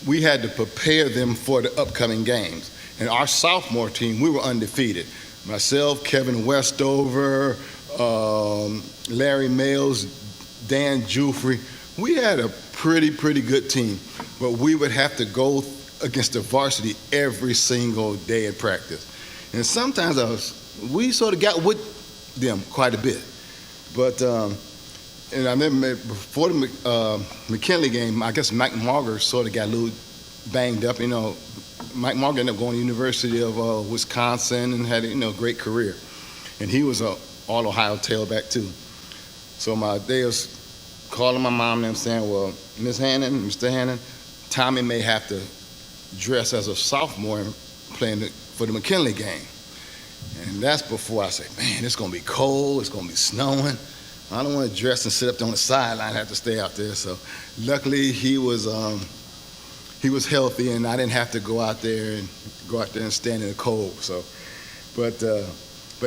We had to prepare them for the upcoming games. And our sophomore team, we were undefeated. Myself, Kevin Westover, Larry Males, Dan Jufrey. We had a pretty good team. But we would have to go against the varsity every single day in practice. And sometimes we sort of got with them quite a bit. But, and I remember before the McKinley game, I guess Mike Marger sort of got a little banged up. You know, Mike Marger ended up going to the University of Wisconsin and had a great career. And he was an all-Ohio tailback too. So they was calling my mom and them saying, well, Miss Hannon, Mr. Hannon, Tommy may have to dress as a sophomore and playing for the McKinley game. And that's before I say, man, it's going to be cold, it's going to be snowing. I don't want to dress and sit up there on the sideline and have to stay out there. So luckily he was healthy, and I didn't have to go out there and stand in the cold. So, but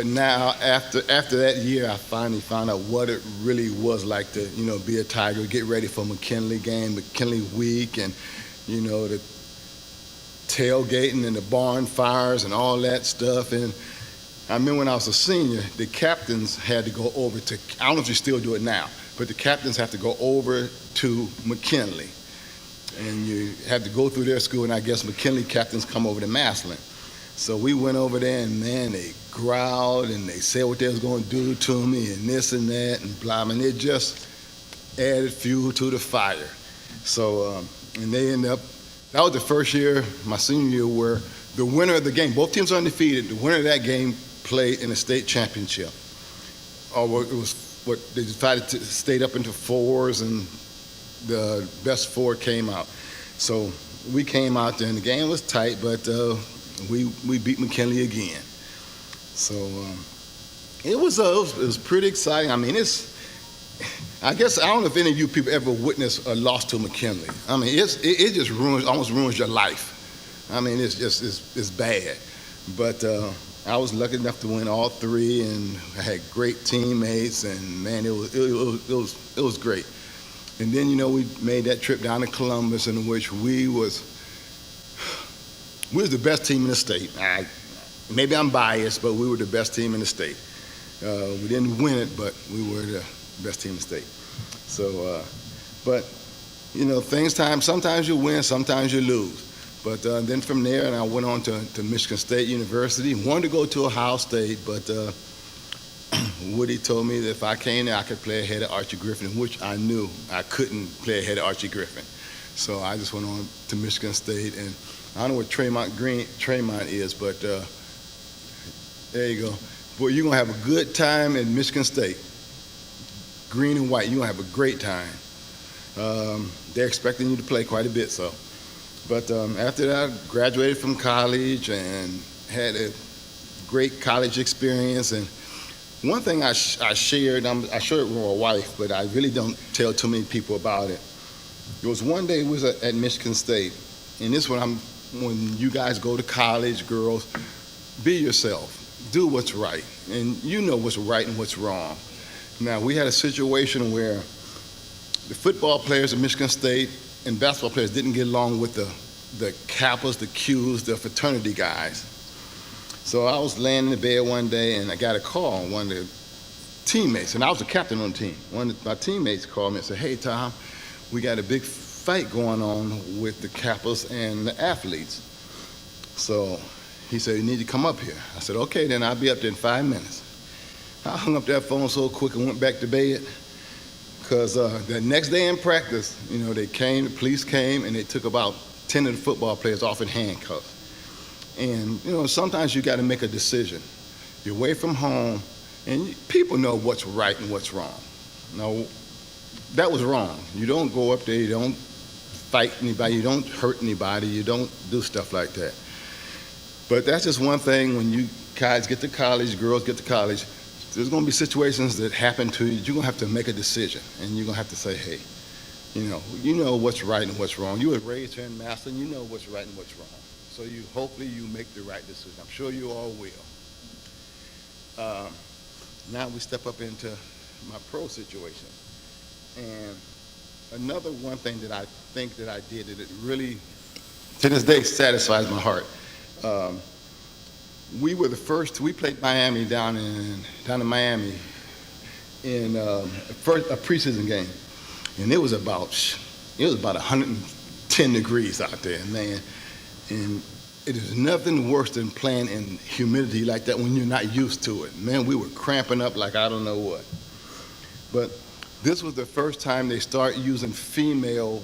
now after that year, I finally found out what it really was like to be a Tiger, get ready for McKinley game, McKinley week, and the tailgating and the barn fires and all that stuff. And I remember when I was a senior, the captains had to go over to, I don't know if you still do it now, but the captains have to go over to McKinley. And you had to go through their school, and I guess McKinley captains come over to Massillon. So we went over there, and man, they growled, and they said what they was going to do to me, and this and that, and blah, and it just added fuel to the fire. So, and they ended up, that was the first year, my senior year, where the winner of the game, both teams were undefeated, the winner of that game played in the state championship. Or it was what they decided to stay up into fours, and the best four came out. So we came out there, and the game was tight, but we beat McKinley again. So it was pretty exciting. I mean, I guess I don't know if any of you people ever witnessed a loss to McKinley. I mean, it just almost ruins your life. I mean, it's bad. But I was lucky enough to win all three, and I had great teammates, and man, it was great. And then, you know, we made that trip down to Columbus, in which we was the best team in the state. Maybe I'm biased, but we were the best team in the state. We didn't win it, but we were the best team in the state. So, but, you know, sometimes you win, sometimes you lose. But then from there, and I went on to Michigan State University. Wanted to go to Ohio State, but Woody told me that if I came there, I could play ahead of Archie Griffin, which I knew I couldn't play ahead of Archie Griffin. So I just went on to Michigan State, and I don't know what Tremont is, but there you go. Boy, you're going to have a good time in Michigan State. Green and white, you're going to have a great time. They're expecting you to play quite a bit, so. But after that, I graduated from college and had a great college experience. And one thing I shared it with my wife, but I really don't tell too many people about it. There was one day we was at Michigan State, and this when you guys go to college, girls, be yourself, do what's right, and you know what's right and what's wrong. Now, we had a situation where the football players at Michigan State and basketball players didn't get along with the Kappas, the Qs, the fraternity guys. So I was laying in the bed one day, and I got a call on one of the teammates, and I was the captain on the team. One of my teammates called me and said, "Hey, Tom, we got a big fight going on with the Kappas and the athletes." So he said, "You need to come up here." I said, "Okay, then I'll be up there in 5 minutes." I hung up that phone so quick and went back to bed, because the next day in practice, you know, the police came, and they took about 10 of the football players off in handcuffs. And, you know, sometimes you got to make a decision. You're away from home, and people know what's right and what's wrong. No, that was wrong. You don't go up there, you don't fight anybody, you don't hurt anybody, you don't do stuff like that. But that's just one thing. When you guys get to college, girls get to college, there's going to be situations that happen to you. You're going to have to make a decision, and you're going to have to say, hey, you know what's right and what's wrong. You were raised here in Massillon, you know what's right and what's wrong. So hopefully you make the right decision. I'm sure you all will. Now we step up into my pro situation. And another one thing that I think that I did that it really, to this day, satisfies my heart. We were the first. We played Miami down in Miami in a preseason game, and it was about 110 degrees out there, man. And it is nothing worse than playing in humidity like that when you're not used to it. Man, we were cramping up like I don't know what. But this was the first time they start using female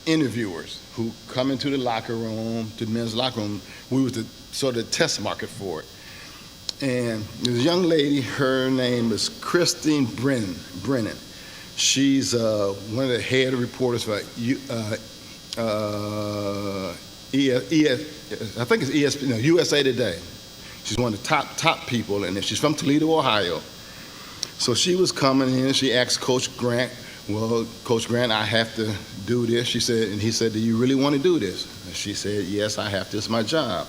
interviewers who come into the locker room, to the men's locker room. We was the sort of test market for it. And there's a young lady, her name is Christine Brennan. She's one of the head reporters for I think it's ESPN, no, USA Today. She's one of the top people, and she's from Toledo, Ohio. So she was coming in, she asked Coach Grant, "Well, Coach Grant, I have to do this." She said, and he said, "Do you really want to do this?" And she said, "Yes, I have to. It's my job."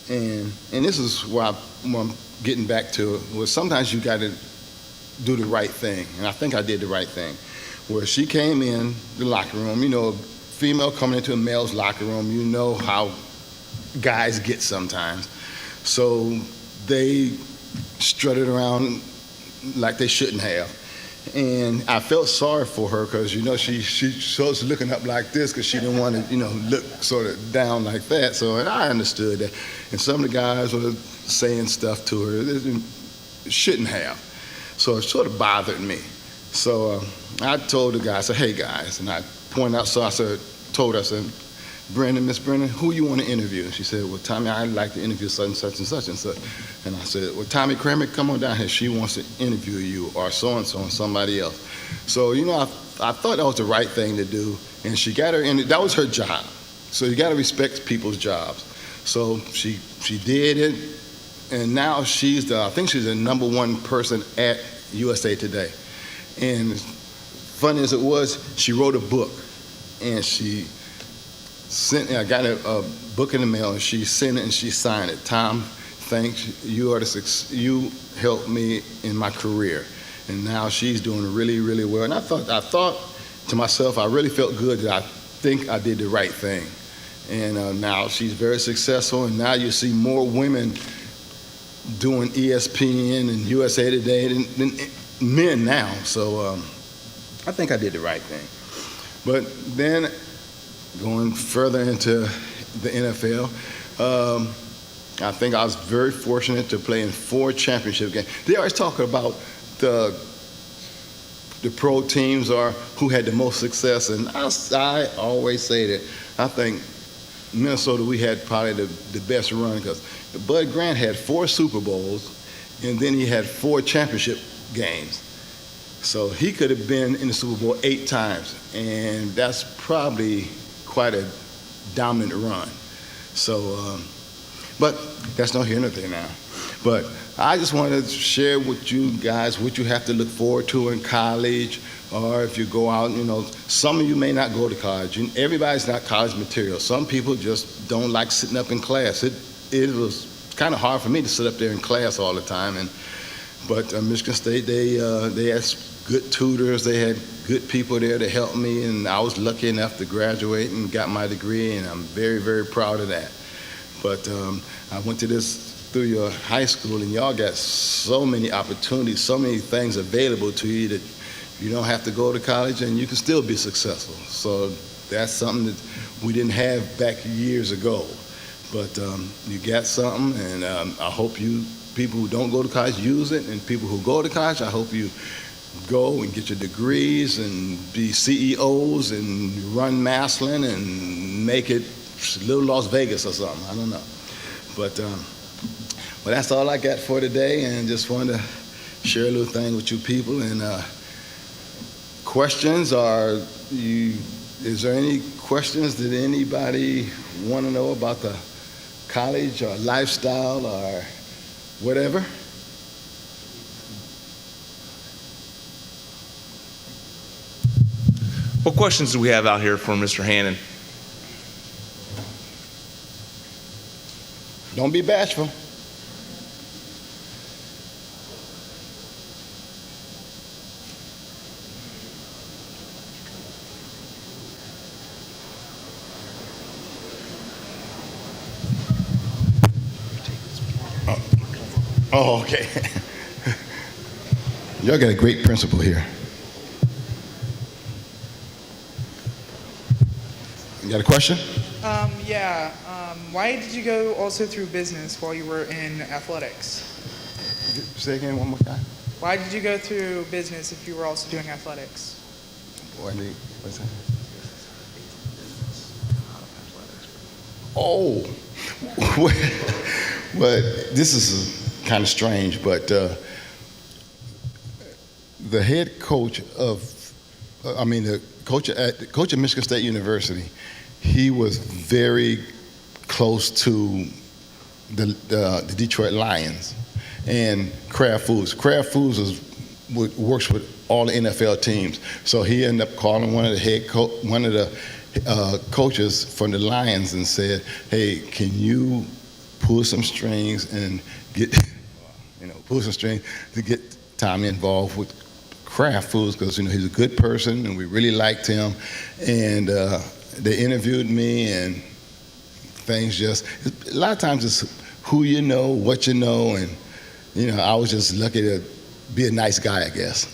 And this is where I'm getting back to, was sometimes you got to do the right thing. And I think I did the right thing. Where she came in the locker room, you know, female coming into a male's locker room, you know how guys get sometimes. So they strutted around like they shouldn't have. And I felt sorry for her because, she was looking up like this because she didn't want to, look sort of down like that. So and I understood that. And some of the guys were saying stuff to her that shouldn't have. So it sort of bothered me. So I told the guys, I said, hey guys, and I pointed out, so I told her, I said, Miss Brennan, who you want to interview? And she said, well, Tommy, I'd like to interview such and such and such and such. And I said, well, Tommy Kramer, come on down here. She wants to interview you, or so-and-so and somebody else. So, I thought that was the right thing to do. And she got her in, that was her job. So you got to respect people's jobs. So she did it, and now I think she's the #1 person at USA Today. And funny as it was, she wrote a book, and I got a book in the mail, and she sent it and she signed it. Tom, thanks. You helped me in my career, and now she's doing really, really well. And I thought to myself, I really felt good that I think I did the right thing. And now she's very successful, and now you see more women doing ESPN and USA Today than men now. So I think I did the right thing. But then going further into the NFL, I think I was very fortunate to play in 4 championship games. They always talk about the pro teams or who had the most success, and I always say that I think Minnesota, we had probably the best run, because Bud Grant had 4 Super Bowls, and then he had 4 championship games. So he could have been in the Super Bowl 8 times, and that's probably quite a dominant run. So, but that's not here nor there now. But I just wanted to share with you guys what you have to look forward to in college, or if you go out, some of you may not go to college. Everybody's not college material. Some people just don't like sitting up in class. It was kind of hard for me to sit up there in class all the time. But Michigan State, they had good tutors. They had good people there to help me, and I was lucky enough to graduate and got my degree, and I'm very, very proud of that. But I went to this through your high school, and y'all got so many opportunities, so many things available to you that you don't have to go to college, and you can still be successful. So that's something that we didn't have back years ago. But you got something, and I hope you people who don't go to college use it, and people who go to college, I hope you go and get your degrees and be CEOs and run Massillon and make it little Las Vegas or something. I don't know. But well, that's all I got for today, and just wanted to share a little thing with you people. And questions is there any questions that anybody want to know about the college or lifestyle or whatever? What questions do we have out here for Mr. Hannon? Don't be bashful. Oh, okay. Y'all got a great principal here. You got a question? Yeah. Why did you go also through business while you were in athletics? Say again one more time. Why did you go through business if you were also doing athletics? What's that? Oh, well, this is kind of strange, but the head coach the coach at Michigan State University, he was very close to the Detroit Lions and Kraft Foods. Kraft Foods works with all the NFL teams, so he ended up calling one of the coaches from the Lions and said, "Hey, can you pull some strings and get to get Tommy involved with Kraft Foods, because he's a good person and we really liked him." And they interviewed me, and things just, a lot of times it's who you know, what you know, and I was just lucky to be a nice guy, I guess.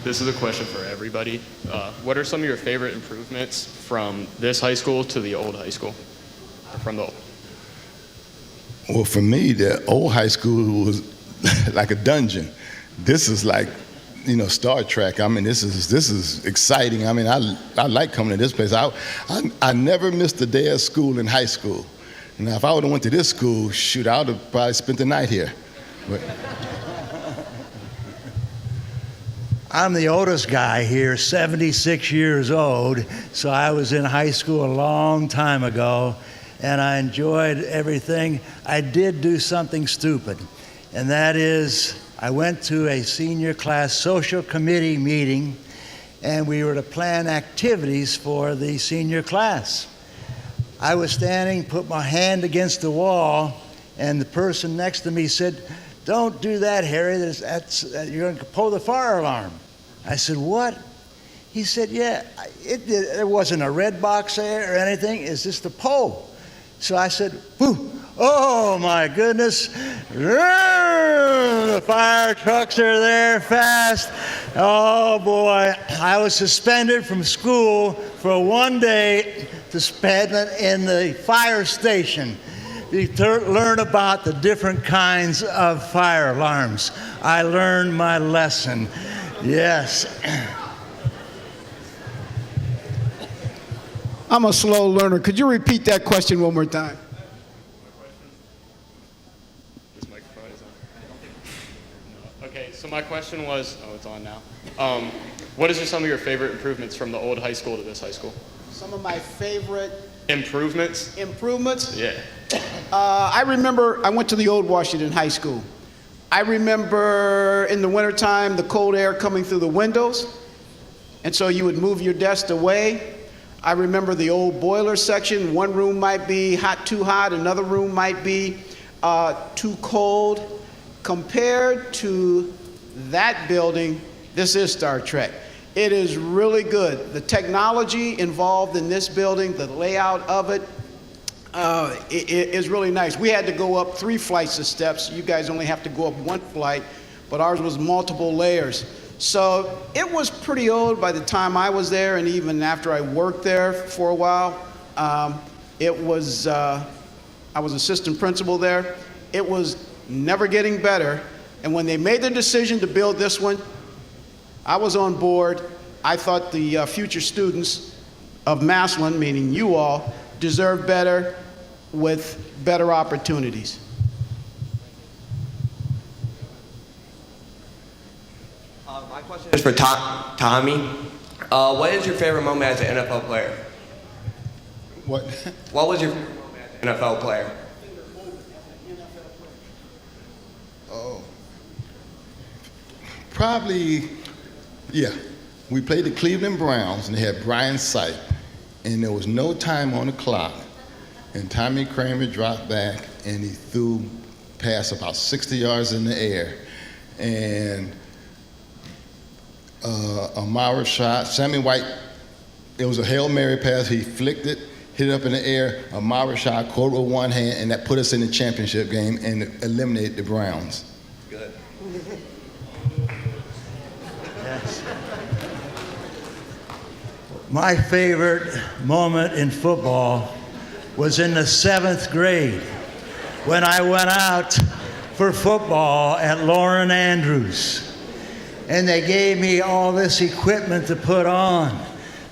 This is a question for everybody. What are some of your favorite improvements from this high school to the old high school? Or from the Well, for me, the old high school was like a dungeon. This is like, Star Trek. I mean, this is exciting. I mean, I like coming to this place. I never missed a day of school in high school. Now, if I would have went to this school, shoot, I would have probably spent the night here. But I'm the oldest guy here, 76 years old, so I was in high school a long time ago, and I enjoyed everything. I did do something stupid, and that is I went to a senior class social committee meeting, and we were to plan activities for the senior class. I was standing, put my hand against the wall, and the person next to me said, "Don't do that, Harry. You're going to pull the fire alarm." I said, "What?" He said, "Yeah, there wasn't a red box there or anything. It's just a pole." So I said, "Whew, oh my goodness. The fire trucks are there fast. Oh boy." I was suspended from school for one day to spend it in the fire station. You learn about the different kinds of fire alarms. I learned my lesson. Yes. I'm a slow learner. Could you repeat that question one more time? This microphone is on. Okay, so my question was, it's on now. What is some of your favorite improvements from the old high school to this high school? Some of my favorite Improvements? Yeah. I remember I went to the old Washington High School. I remember in the wintertime the cold air coming through the windows, and so you would move your desk away. I remember the old boiler section. One room might be too hot, another room might be too cold. Compared to that building, this is Star Trek. It is really good. The technology involved in this building, the layout of it is really nice. We had to go up 3 flights of steps. You guys only have to go up 1 flight, but ours was multiple layers. So it was pretty old by the time I was there, and even after I worked there for a while. I was assistant principal there. It was never getting better. And when they made the decision to build this one, I was on board. I thought the future students of Massillon, meaning you all, deserve better with better opportunities. My question is for Tommy. What is your favorite moment as an NFL player? what? What was your favorite moment as an NFL player? Oh, probably, yeah. We played the Cleveland Browns, and they had Brian Sipe, and there was no time on the clock, and Tommy Kramer dropped back, and he threw past about 60 yards in the air, and Amara shot, Sammy White, it was a Hail Mary pass, he flicked it, hit it up in the air, Amara shot, caught with one hand, and that put us in the championship game and eliminated the Browns. Good. Yes. My favorite moment in football was in the 7th grade when I went out for football at Lauren Andrews. And they gave me all this equipment to put on.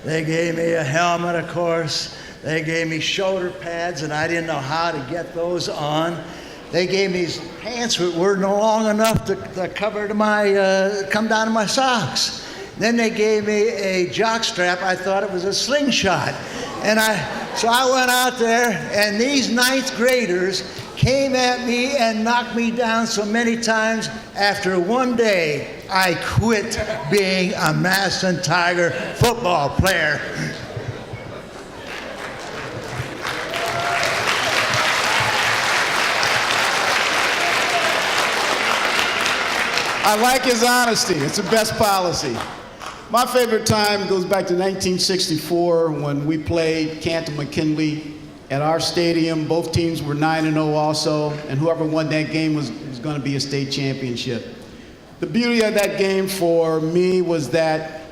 They gave me a helmet, of course. They gave me shoulder pads, and I didn't know how to get those on. They gave me these pants that were no long enough to cover to my, come down to my socks. Then they gave me a jock strap. I thought it was a slingshot. So I went out there, and these 9th graders came at me and knocked me down so many times. After one day, I quit being a Massillon Tiger football player. I like his honesty. It's the best policy. My favorite time goes back to 1964 when we played Canton McKinley at our stadium. Both teams were 9-0 also, and whoever won that game was going to be a state championship. The beauty of that game for me was that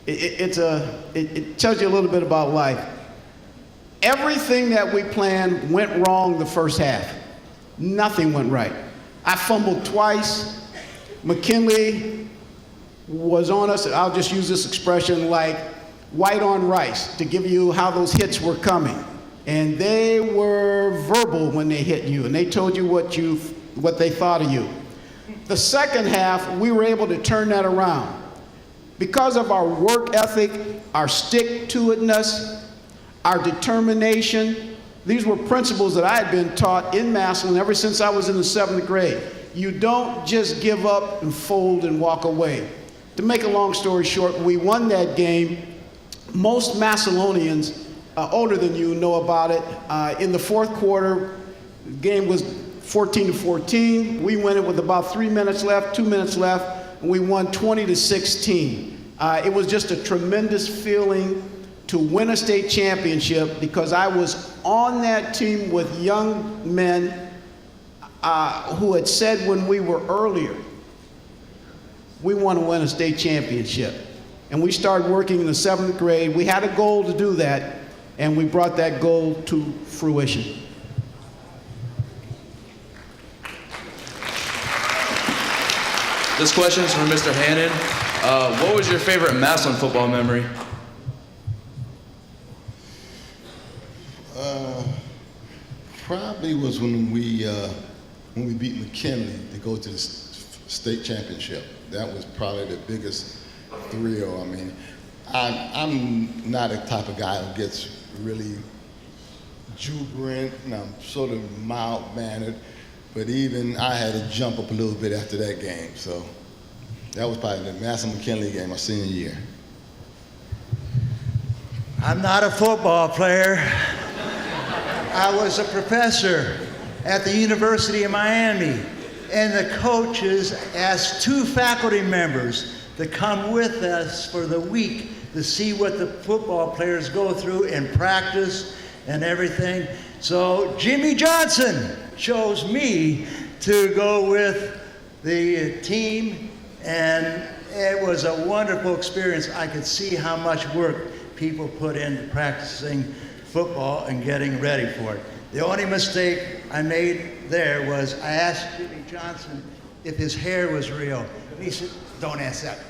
it tells you a little bit about life. Everything that we planned went wrong the first half. Nothing went right. I fumbled twice. McKinley was on us, I'll just use this expression, like white on rice to give you how those hits were coming. And they were verbal when they hit you, and they told you what they thought of you. The second half, we were able to turn that around. Because of our work ethic, our stick-to-itness, our determination, these were principles that I had been taught in Massillon ever since I was in the 7th grade. You don't just give up and fold and walk away. To make a long story short, we won that game. Most Massillonians older than you know about it. In the fourth quarter, the game was 14-14. We won it with about 3 minutes left, 2 minutes left, and we won 20-16. It was just a tremendous feeling to win a state championship because I was on that team with young men who had said when we were earlier, we want to win a state championship. And we started working in the 7th grade. We had a goal to do that, and we brought that goal to fruition. This question is from Mr. Hannon. What was your favorite Massillon football memory? Probably was when we beat McKinley to go to the state championship. That was probably the biggest thrill. I mean, I'm not a type of guy who gets really jubilant, and I'm sort of mild-mannered, but even I had to jump up a little bit after that game. So that was probably the Massillon-McKinley game my senior year. I'm not a football player. I was a professor at the University of Miami, and the coaches asked 2 faculty members to come with us for the week to see what the football players go through in practice and everything. So Jimmy Johnson chose me to go with the team, and it was a wonderful experience. I could see how much work people put into practicing football and getting ready for it. The only mistake I made there was I asked Jimmy Johnson if his hair was real. And he said, don't ask that.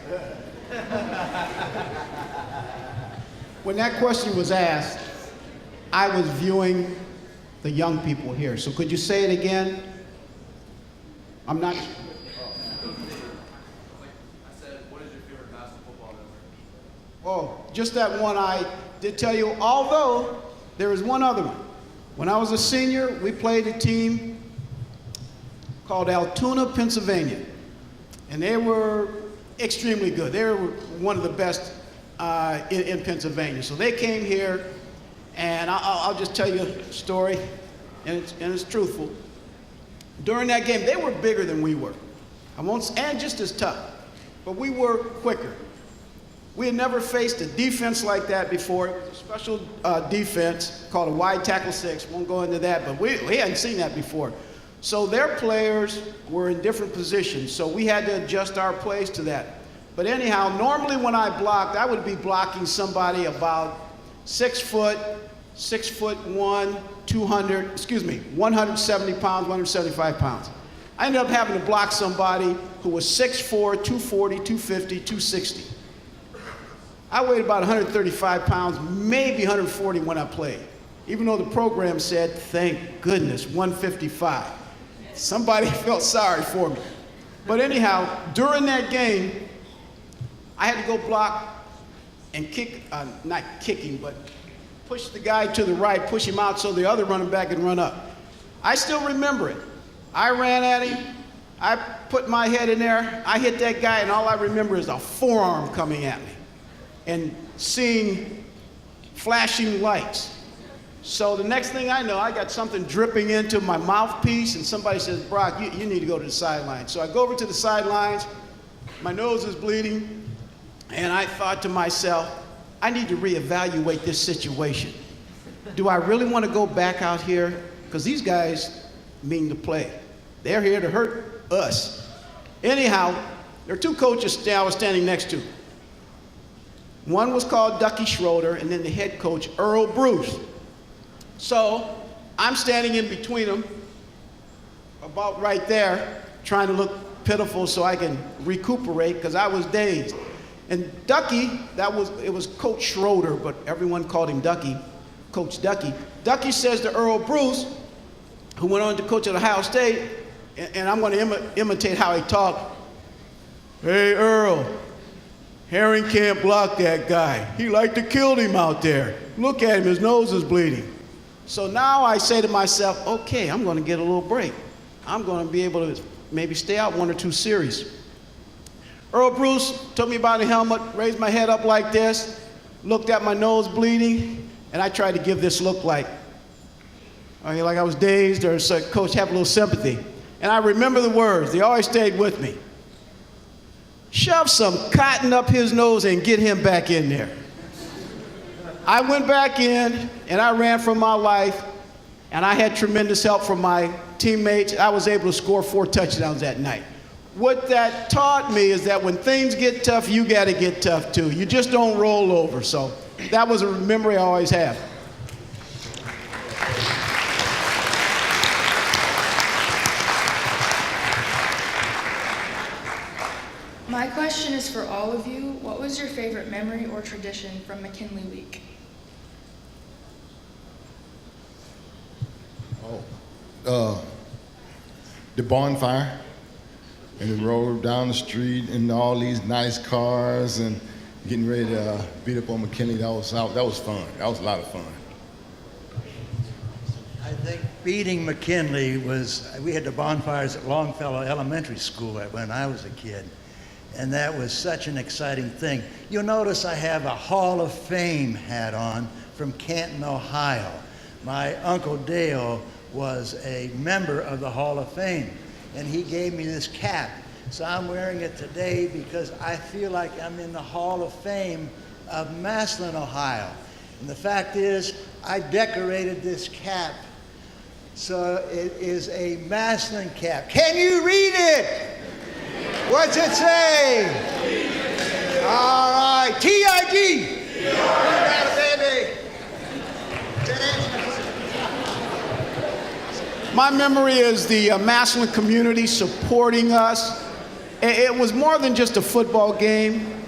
When that question was asked, I was viewing the young people here. So could you say it again? I'm not. I said, what is your favorite Massillon football memory? Oh, just that one I did tell you, although there is one other one. When I was a senior, we played a team called Altoona, Pennsylvania. And they were extremely good. They were one of the best in Pennsylvania. So they came here, and I'll just tell you a story, and it's truthful. During that game, they were bigger than we were. And just as tough, but we were quicker. We had never faced a defense like that before. It was a special defense called a wide tackle 6. Won't go into that, but we hadn't seen that before. So their players were in different positions, so we had to adjust our plays to that. But anyhow, normally when I blocked, I would be blocking somebody about 6 foot, 6'1", 170 pounds, 175 pounds. I ended up having to block somebody who was 6'4", 240, 250, 260. I weighed about 135 pounds, maybe 140 when I played, even though the program said, thank goodness, 155. Somebody felt sorry for me. But anyhow, during that game, I had to go block and kick, not kicking, but push the guy to the right, push him out so the other running back can run up. I still remember it. I ran at him, I put my head in there, I hit that guy, and all I remember is a forearm coming at me and seeing flashing lights. So the next thing I know, I got something dripping into my mouthpiece, and somebody says, Brock, you need to go to the sidelines. So I go over to the sidelines, my nose is bleeding, And I thought to myself, I need to reevaluate this situation. Do I really want to go back out here? Because these guys mean to play. They're here to hurt us. Anyhow, there are two coaches I was standing next to. One was called Ducky Schroeder, and then the head coach, Earl Bruce. So I'm standing in between them, about right there, trying to look pitiful so I can recuperate, because I was dazed. And Ducky, it was Coach Schroeder, but everyone called him Ducky, Coach Ducky. Ducky says to Earl Bruce, who went on to coach at Ohio State, and I'm going to imitate how he talked. Hey, Earl, Herring can't block that guy. He like to kill him out there. Look at him, his nose is bleeding. So now I say to myself, okay, I'm going to get a little break. I'm going to be able to maybe stay out 1 or 2 series. Earl Bruce took me by the helmet, raised my head up like this, looked at my nose bleeding, and I tried to give this look like I was dazed, or so, coach, have a little sympathy. And I remember the words, they always stayed with me. Shove some cotton up his nose and get him back in there. I went back in, and I ran for my life, and I had tremendous help from my teammates. I was able to score 4 touchdowns that night. What that taught me is that when things get tough, you got to get tough too. You just don't roll over. So that was a memory I always have. My question is for all of you. What was your favorite memory or tradition from McKinley Week? The bonfire, and the road down the street, and all these nice cars, and getting ready to beat up on McKinley. That was fun. That was a lot of fun. I think beating McKinley we had the bonfires at Longfellow Elementary School when I was a kid. And that was such an exciting thing. You'll notice I have a Hall of Fame hat on from Canton, Ohio. My Uncle Dale was a member of the Hall of Fame, and he gave me this cap. So I'm wearing it today because I feel like I'm in the Hall of Fame of Massillon, Ohio. And the fact is, I decorated this cap. So it is a Massillon cap. Can you read it? What's it say? All right, TIG. My memory is the Massillon community supporting us. It was more than just a football game.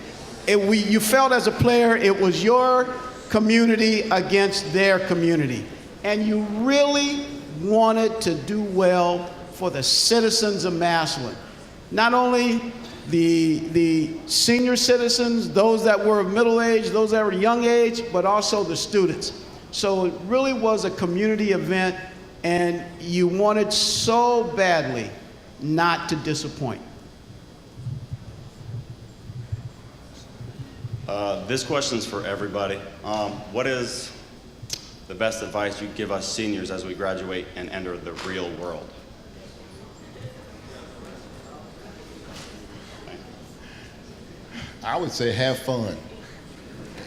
You felt as a player it was your community against their community. And you really wanted to do well for the citizens of Massillon. Not only the senior citizens, those that were of middle age, those that were young age, but also the students. So it really was a community event, and you wanted so badly not to disappoint. This question's for everybody. What is the best advice you'd give us seniors as we graduate and enter the real world? I would say have fun.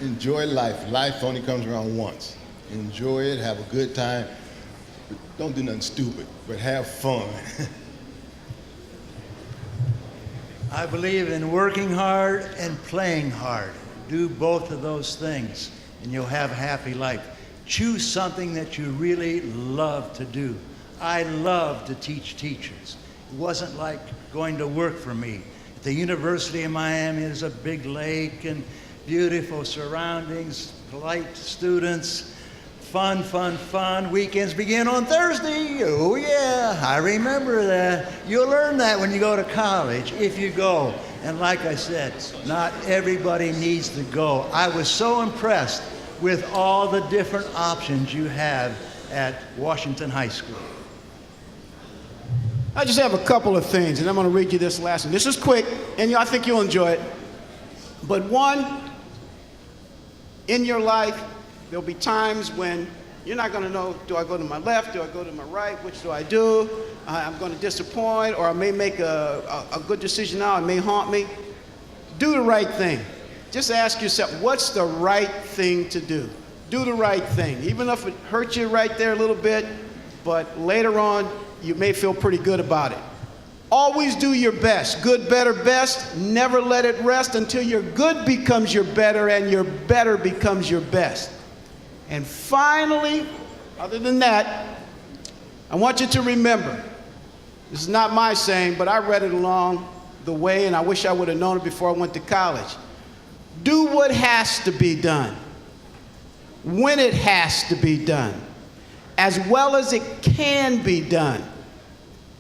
Enjoy life. Life only comes around once. Enjoy it, have a good time. Don't do nothing stupid, but have fun. I believe in working hard and playing hard. Do both of those things, and you'll have a happy life. Choose something that you really love to do. I love to teach teachers. It wasn't like going to work for me. At the University of Miami, there's a big lake and beautiful surroundings, polite students, fun, fun, fun. Weekends begin on Thursday. Oh yeah, I remember that. You'll learn that when you go to college, if you go. And like I said, not everybody needs to go. I was so impressed with all the different options you have at Washington High School. I just have a couple of things, and I'm going to read you this last one. This is quick, and I think you'll enjoy it. But one, in your life, there'll be times when you're not going to know, do I go to my left, do I go to my right, which do I do? I'm going to disappoint, or I may make a good decision now, it may haunt me. Do the right thing. just ask yourself, what's the right thing to do? Do the right thing, even if it hurts you right there a little bit, but later on, you may feel pretty good about it. Always do your best. Good, better, best. Never let it rest until your good becomes your better and your better becomes your best. And finally, other than that, I want you to remember, this is not my saying, but I read it along the way, and I wish I would have known it before I went to college. Do what has to be done, when it has to be done, as well as it can be done,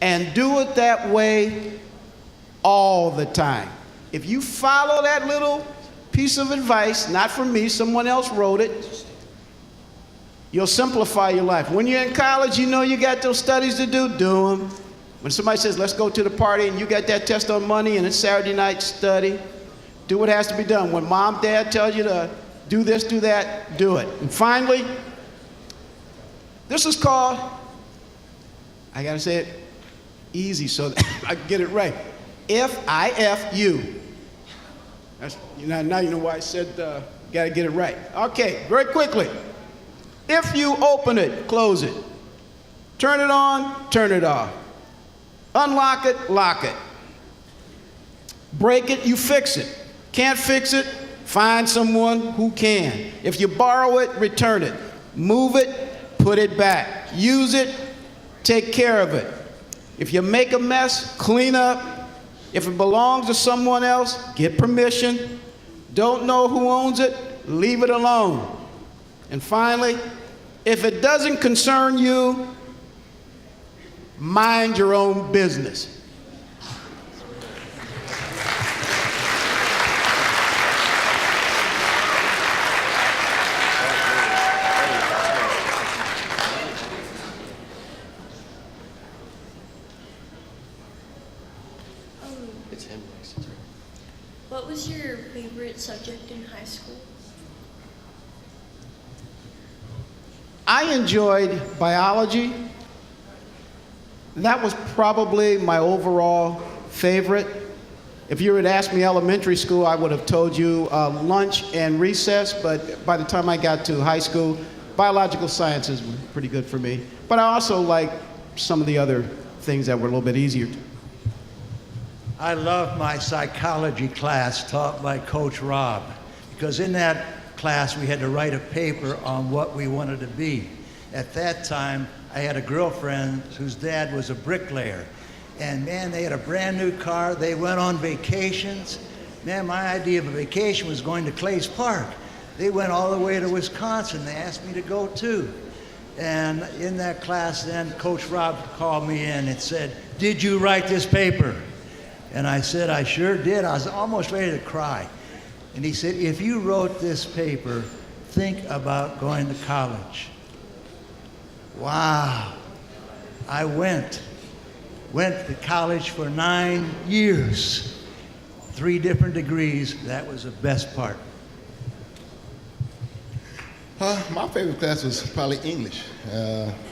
and do it that way all the time. If you follow that little piece of advice, not from me, someone else wrote it, you'll simplify your life. When you're in college, you know you got those studies to do them. When somebody says, let's go to the party, and you got that test on Monday and it's Saturday night, study. Do what has to be done. When mom, dad tells you to do this, do that, do it. And finally, this is called, I gotta say it easy so that I can get it right. F-I-F-U. Now you know why I said gotta get it right. Okay, very quickly. If you open it, close it. Turn it on, turn it off. Unlock it, lock it. Break it, you fix it. Can't fix it, find someone who can. If you borrow it, return it. Move it, put it back. Use it, take care of it. If you make a mess, clean up. If it belongs to someone else, get permission. Don't know who owns it, leave it alone. And finally, if it doesn't concern you, mind your own business. What was your favorite subject in high school? I enjoyed biology. That was probably my overall favorite. If you had asked me elementary school, I would have told you lunch and recess, but by the time I got to high school, biological sciences were pretty good for me. But I also liked some of the other things that were a little bit easier. I loved my psychology class taught by Coach Rob, because in that class we had to write a paper on what we wanted to be. At that time, I had a girlfriend whose dad was a bricklayer. And man, they had a brand new car. They went on vacations. Man, my idea of a vacation was going to Clay's Park. They went all the way to Wisconsin. They asked me to go too. And in that class then, Coach Rob called me in and said, "Did you write this paper?" And I said, "I sure did." I was almost ready to cry. And he said, "If you wrote this paper, think about going to college." Wow. I went to college for 9 years, 3 different degrees. That was the best part. My favorite class was probably English.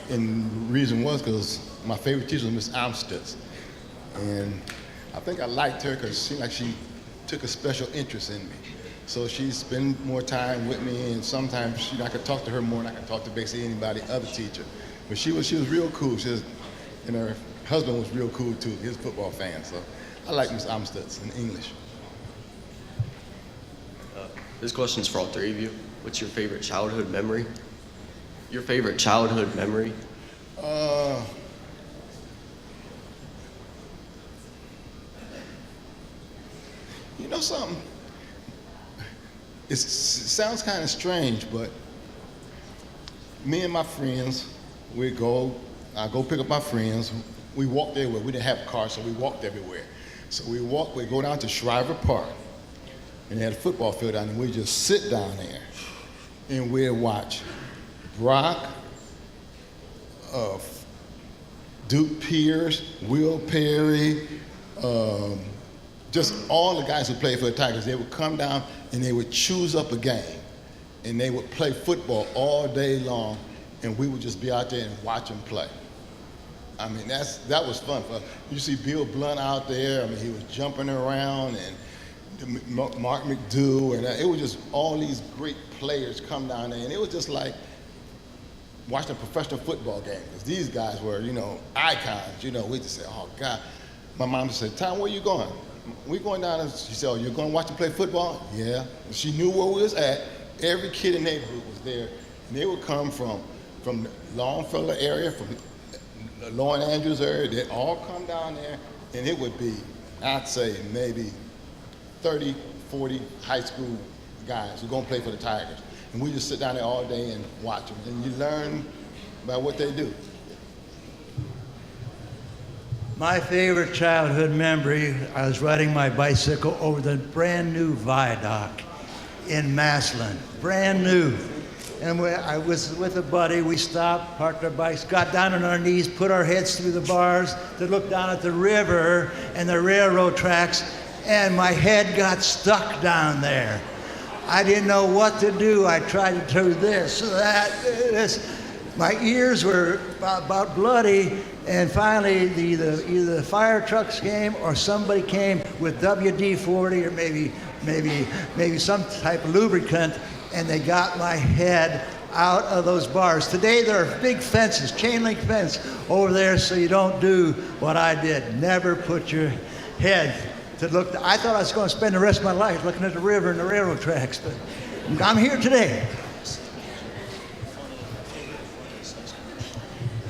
And the reason was because my favorite teacher was Miss Armstead. And I think I liked her because it seemed like she took a special interest in me. So she spent more time with me, and sometimes I could talk to her more than I could talk to basically anybody other teacher. But she was real cool. And her husband was real cool too. He was a football fan, so I like Miss Armstead in English. This question's for all 3 of you. What's your favorite childhood memory? Your favorite childhood memory? You know something? It sounds kind of strange, but me and my friends, I go pick up my friends. We walked everywhere. We didn't have cars, so we walked everywhere. So we go down to Shriver Park, and they had a football field down there. We just sit down there, and we'd watch Brock, Duke Pierce, Will Perry, just all the guys who played for the Tigers. They would come down and they would choose up a game, and they would play football all day long, and we would just be out there and watch them play. I mean, that was fun. You see Bill Blunt out there. I mean, he was jumping around, and Mark McDougall, and it was just all these great players come down there, and it was just like watching a professional football game, because these guys were, icons. We just say, oh, God. My mom said, Tom, where you going? We going down, and she said, oh, you're going to watch them play football? Yeah. And she knew where we was at. Every kid in the neighborhood was there, and they would come from the Longfellow area, from the Lauren Andrews area. They'd all come down there, and it would be, I'd say, maybe 30, 40 high school guys who are going to play for the Tigers. And we just sit down there all day and watch them. And you learn about what they do. My favorite childhood memory, I was riding my bicycle over the brand new viaduct in Massillon. Brand new. And I was with a buddy. We stopped, parked our bikes, got down on our knees, put our heads through the bars to look down at the river and the railroad tracks, and my head got stuck down there. I didn't know what to do. I tried to do this, that, this. My ears were about bloody, and finally either the fire trucks came or somebody came with WD-40 or maybe some type of lubricant, and they got my head out of those bars. Today there are big fences, chain link fence over there, so you don't do what I did. Never put your head to look. I thought I was going to spend the rest of my life looking at the river and the railroad tracks, but I'm here today.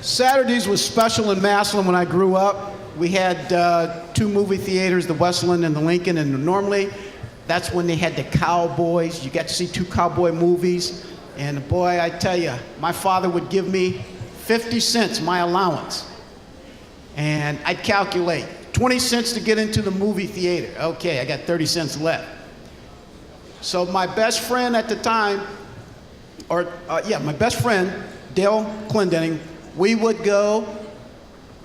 Saturdays was special in Massillon when I grew up. We had 2 movie theaters, the Westland and the Lincoln, and normally that's when they had the cowboys. You got to see 2 cowboy movies, and boy, I tell you, my father would give me 50 cents, my allowance, and I'd calculate 20 cents to get into the movie theater. Okay, I got 30 cents left. So my best friend at the time, my best friend, Dale Clendenning, we would go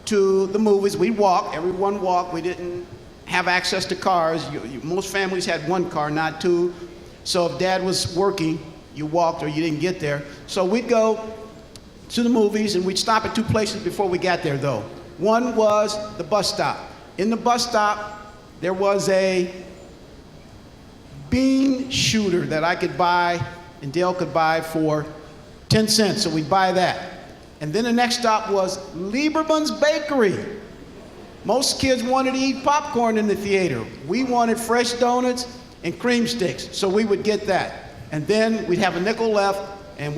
to the movies. We'd walk, everyone walked. We didn't have access to cars. Most families had 1 car, not 2. So if Dad was working, you walked or you didn't get there. So we'd go to the movies, and we'd stop at 2 places before we got there, though. One was the bus stop. In the bus stop, there was a bean shooter that I could buy and Dale could buy for 10 cents, so we'd buy that. And then the next stop was Lieberman's Bakery. Most kids wanted to eat popcorn in the theater. We wanted fresh donuts and cream sticks, so we would get that. And then we'd have a nickel left, and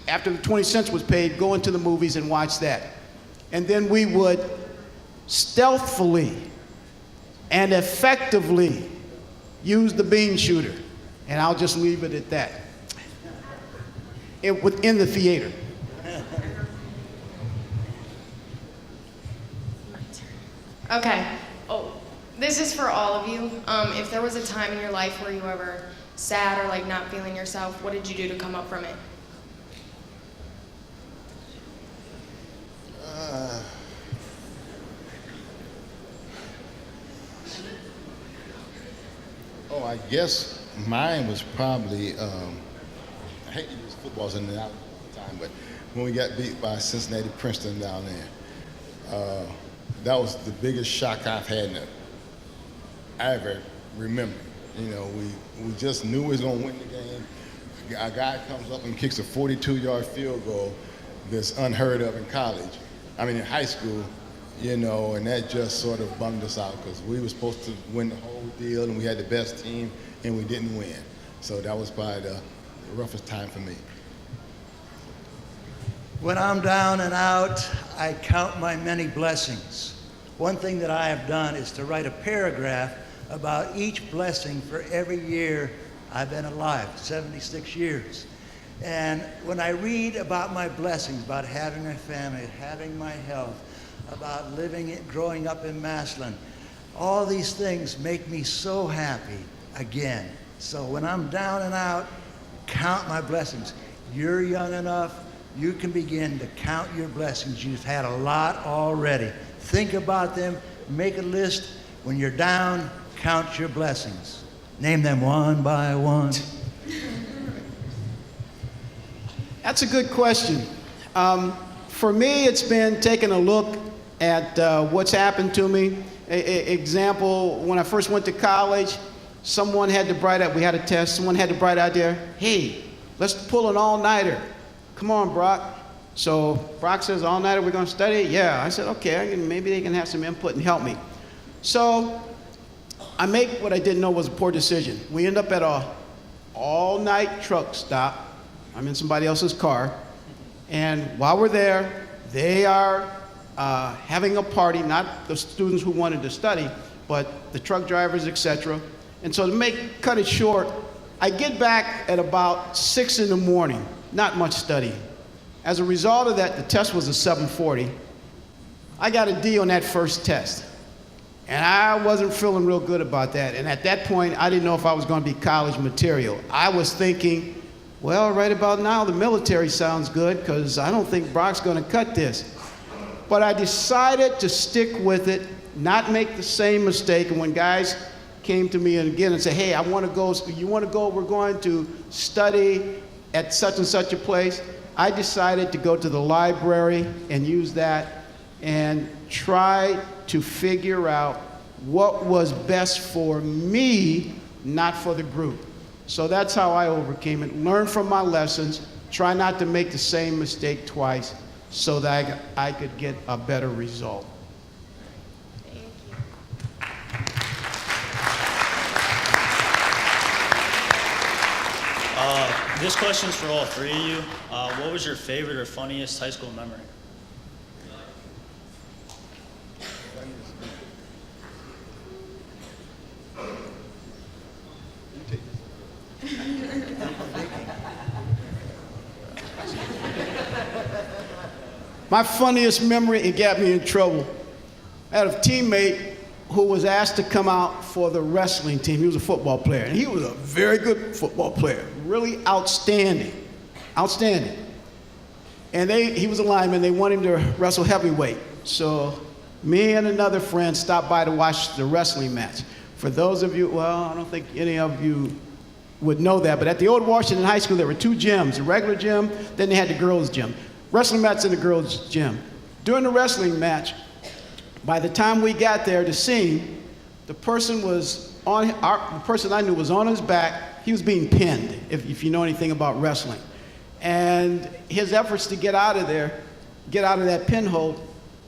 after the 20 cents was paid, go into the movies and watch that. And then we would stealthily and effectively use the bean shooter. And I'll just leave it at that. Within the theater. Okay. Oh, this is for all of you. If there was a time in your life where you were ever sad or like not feeling yourself, what did you do to come up from it? I guess mine was probably, I hate to use footballs in and out all the time, but when we got beat by Cincinnati Princeton down there, that was the biggest shock I've had I ever remember. We just knew we was going to win the game. A guy comes up and kicks a 42-yard field goal that's unheard of in in high school, and that just sort of bummed us out because we were supposed to win the whole deal and we had the best team and we didn't win. So that was probably the roughest time for me. When I'm down and out, I count my many blessings. One thing that I have done is to write a paragraph about each blessing for every year I've been alive, 76 years. And when I read about my blessings, about having a family, having my health, about growing up in Massillon, all these things make me so happy again. So when I'm down and out, count my blessings. You're young enough, you can begin to count your blessings. You've had a lot already. Think about them, make a list. When you're down, count your blessings. Name them one by one. That's a good question. For me, it's been taking a look at what's happened to me. Example, when I first went to college, someone had the bright idea, we had a test, someone had the bright idea, hey, let's pull an all-nighter. Come on, Brock. So Brock says, all-nighter, we're gonna study it? Yeah. I said, okay, maybe they can have some input and help me. So I make what I didn't know was a poor decision. We end up at a all-night truck stop. I'm in somebody else's car. And while we're there, they are having a party, not the students who wanted to study, but the truck drivers, etc. And so to cut it short, I get back at about 6 in the morning, not much studying. As a result of that, the test was a 740. I got a D on that first test. And I wasn't feeling real good about that. And at that point, I didn't know if I was going to be college material. I was thinking, well, right about now, the military sounds good because I don't think Brock's going to cut this. But I decided to stick with it, not make the same mistake. And when guys came to me again and said, hey, I want to go, you want to go, we're going to study at such and such a place, I decided to go to the library and use that and try to figure out what was best for me, not for the group. So that's how I overcame it. Learn from my lessons, try not to make the same mistake twice so that I could get a better result. This question's for all three of you. What was your favorite or funniest high school memory? My funniest memory, it got me in trouble. I had a teammate who was asked to come out for the wrestling team. He was a football player, and he was a very good football player, really outstanding, outstanding. And he was a lineman. They wanted him to wrestle heavyweight. So me and another friend stopped by to watch the wrestling match. For those of you, well, I don't think any of you would know that, but at the old Washington High School, there were 2 gyms, the regular gym, then they had the girls' gym. Wrestling match in the girls' gym. During the wrestling match, by the time we got there to see, the person the person I knew was on his back. He was being pinned, if you know anything about wrestling. And his efforts to get out of there, get out of that pinhold,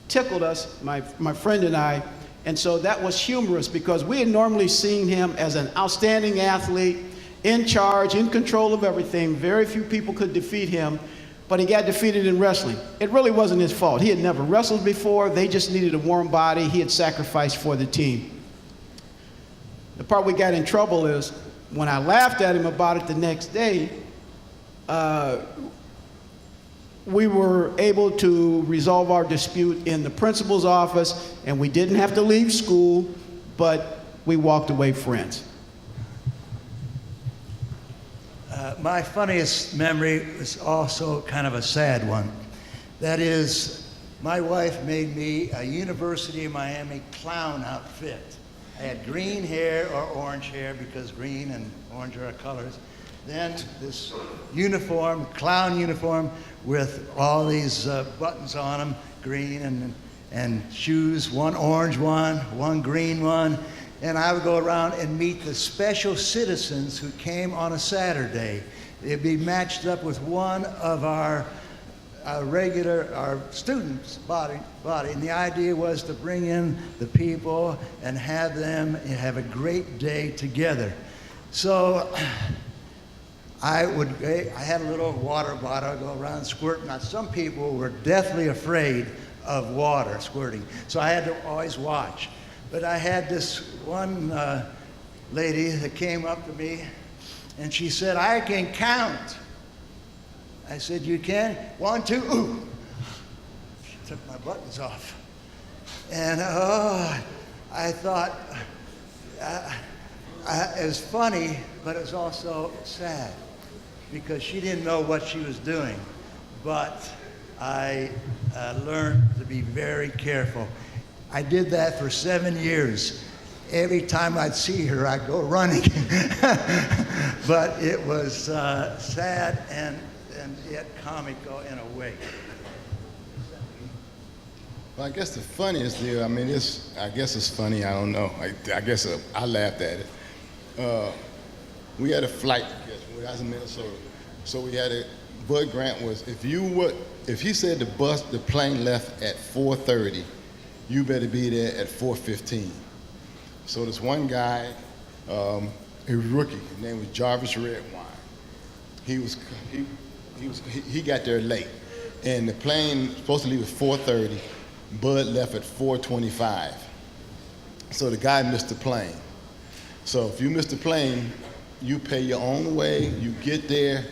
tickled us, my friend and I. And so that was humorous because we had normally seen him as an outstanding athlete, in charge, in control of everything. Very few people could defeat him. But he got defeated in wrestling. It really wasn't his fault. He had never wrestled before. They just needed a warm body. He had sacrificed for the team. The part we got in trouble is when I laughed at him about it the next day, we were able to resolve our dispute in the principal's office, and we didn't have to leave school, but we walked away friends. My funniest memory is also kind of a sad one. That is, my wife made me a University of Miami clown outfit. I had green hair or orange hair because green and orange are our colors. Then this uniform, clown uniform with all these buttons on them, green and shoes, one orange one green one. And I would go around and meet the special citizens who came on a Saturday. They'd be matched up with one of our students' body. And the idea was to bring in the people and have them have a great day together. So I had a little water bottle. I'd go around squirting. Now, some people were deathly afraid of water squirting, so I had to always watch. But I had this one lady that came up to me, and she said, I can count. I said, you can? 1, 2, ooh. She took my buttons off. And I thought, it was funny, but it was also sad, because she didn't know what she was doing. But I learned to be very careful. I did that for 7 years. Every time I'd see her, I'd go running. But it was sad and yet comical in a way. Well, I guess the funniest deal, I mean, I guess it's funny, I don't know. I guess I laughed at it. we had a flight to catch when I was in Minnesota. So we had Bud Grant was, if he said the plane left at 4:30, you better be there at 4:15. So this one guy, he was a rookie, his name was Jarvis Redwine. He got there late, and the plane was supposed to leave at 4:30. Bud left at 4:25. So the guy missed the plane. So if you miss the plane, you pay your own way, you get there,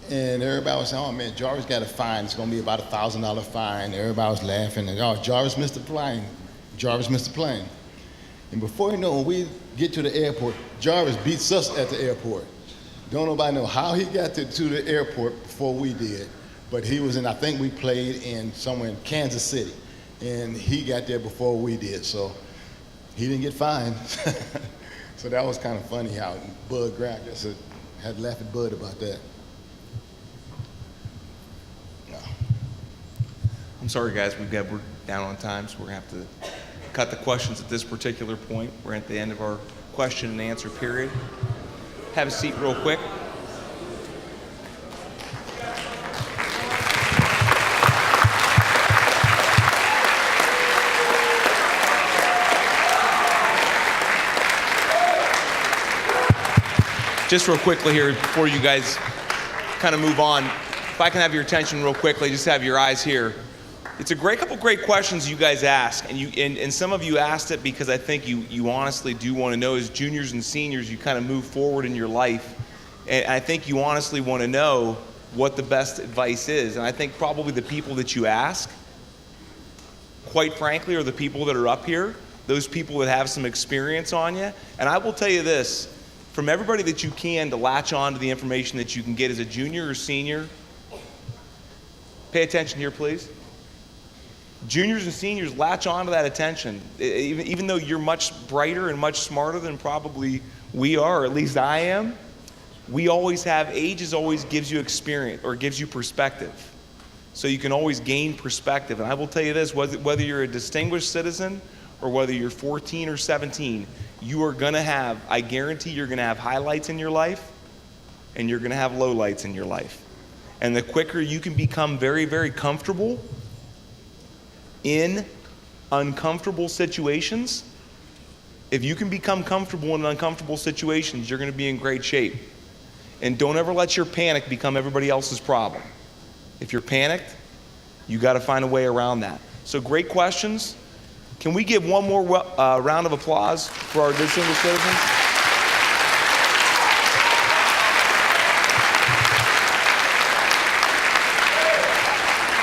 and everybody was saying, oh man, Jarvis got a fine. It's gonna be about $1,000 fine. Everybody was laughing, and oh, Jarvis missed the plane. Jarvis missed the plane. And before you know, when we get to the airport, Jarvis beats us at the airport. Don't nobody know how he got to the airport before we did, but he was in, I think we played in somewhere in Kansas City, and he got there before we did, so he didn't get fined. So that was kind of funny how Bud Grant, I guess, had laughed at Bud about that. No. I'm sorry, guys. We're down on time, so we're going to have to cut the questions at this particular point. We're at the end of our question and answer period. Have a seat real quick. Just real quickly here, before you guys kind of move on, if I can have your attention real quickly, just have your eyes here. It's a couple great questions you guys ask, and some of you asked it because I think you honestly do want to know, as juniors and seniors, you kind of move forward in your life, and I think you honestly want to know what the best advice is, and I think probably the people that you ask, quite frankly, are the people that are up here, those people that have some experience on you, and I will tell you this, from everybody that you can to latch on to the information that you can get as a junior or senior, pay attention here, please. Juniors and seniors, latch on to that attention. Even though you're much brighter and much smarter than probably we are, or at least I am, we always have, age always gives you experience or gives you perspective. So you can always gain perspective. And I will tell you this, whether you're a distinguished citizen or whether you're 14 or 17, you are gonna have, I guarantee you're gonna have highlights in your life and you're gonna have lowlights in your life. And the quicker you can become very, very comfortable in uncomfortable situations, if you can become comfortable in uncomfortable situations, you're gonna be in great shape. And don't ever let your panic become everybody else's problem. If you're panicked, you gotta find a way around that. So great questions. Can we give one more round of applause for our distinguished citizens?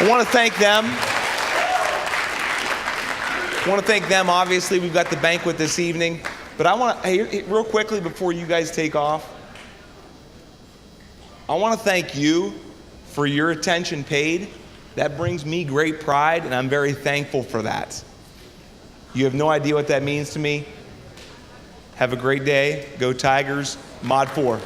I want to thank them. Obviously, we've got the banquet this evening, but I want to, real quickly before you guys take off, I want to thank you for your attention paid. That brings me great pride, and I'm very thankful for that. You have no idea what that means to me. Have a great day. Go Tigers. Mod 4.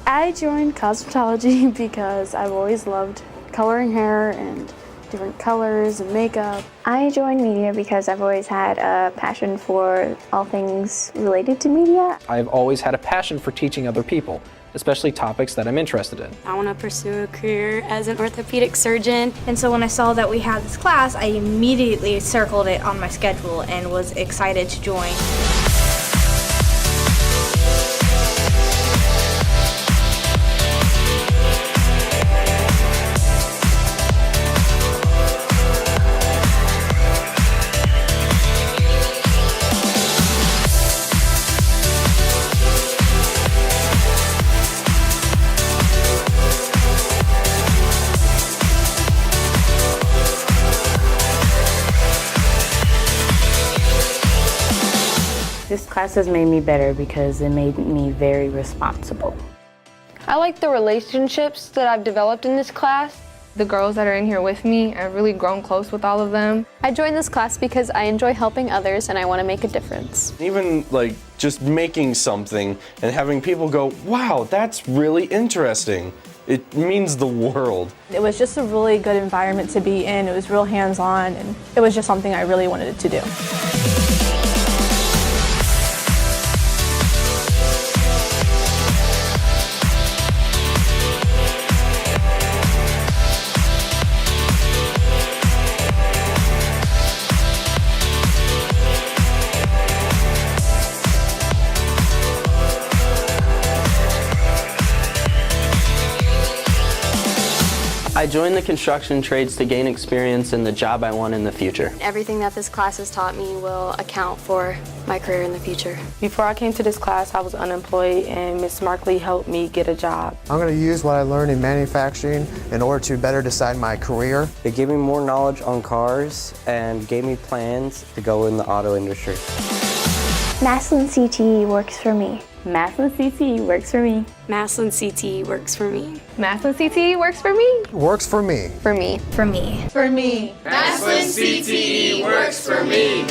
I joined cosmetology because I've always loved coloring hair and different colors and makeup. I joined media because I've always had a passion for all things related to media. I've always had a passion for teaching other people, especially topics that I'm interested in. I want to pursue a career as an orthopedic surgeon, and so when I saw that we had this class, I immediately circled it on my schedule and was excited to join. This class has made me better because it made me very responsible. I like the relationships that I've developed in this class. The girls that are in here with me, I've really grown close with all of them. I joined this class because I enjoy helping others and I want to make a difference. Even like just making something and having people go, wow, that's really interesting. It means the world. It was just a really good environment to be in. It was real hands-on, and it was just something I really wanted to do. I joined the construction trades to gain experience in the job I want in the future. Everything that this class has taught me will account for my career in the future. Before I came to this class, I was unemployed, and Ms. Markley helped me get a job. I'm going to use what I learned in manufacturing in order to better decide my career. It gave me more knowledge on cars and gave me plans to go in the auto industry. Massillon CTE works for me. Massillon CTE works for me. Massillon CTE works for me. Massillon CTE works for me. Works for me. For me. For me. For me. Massillon CTE works for me.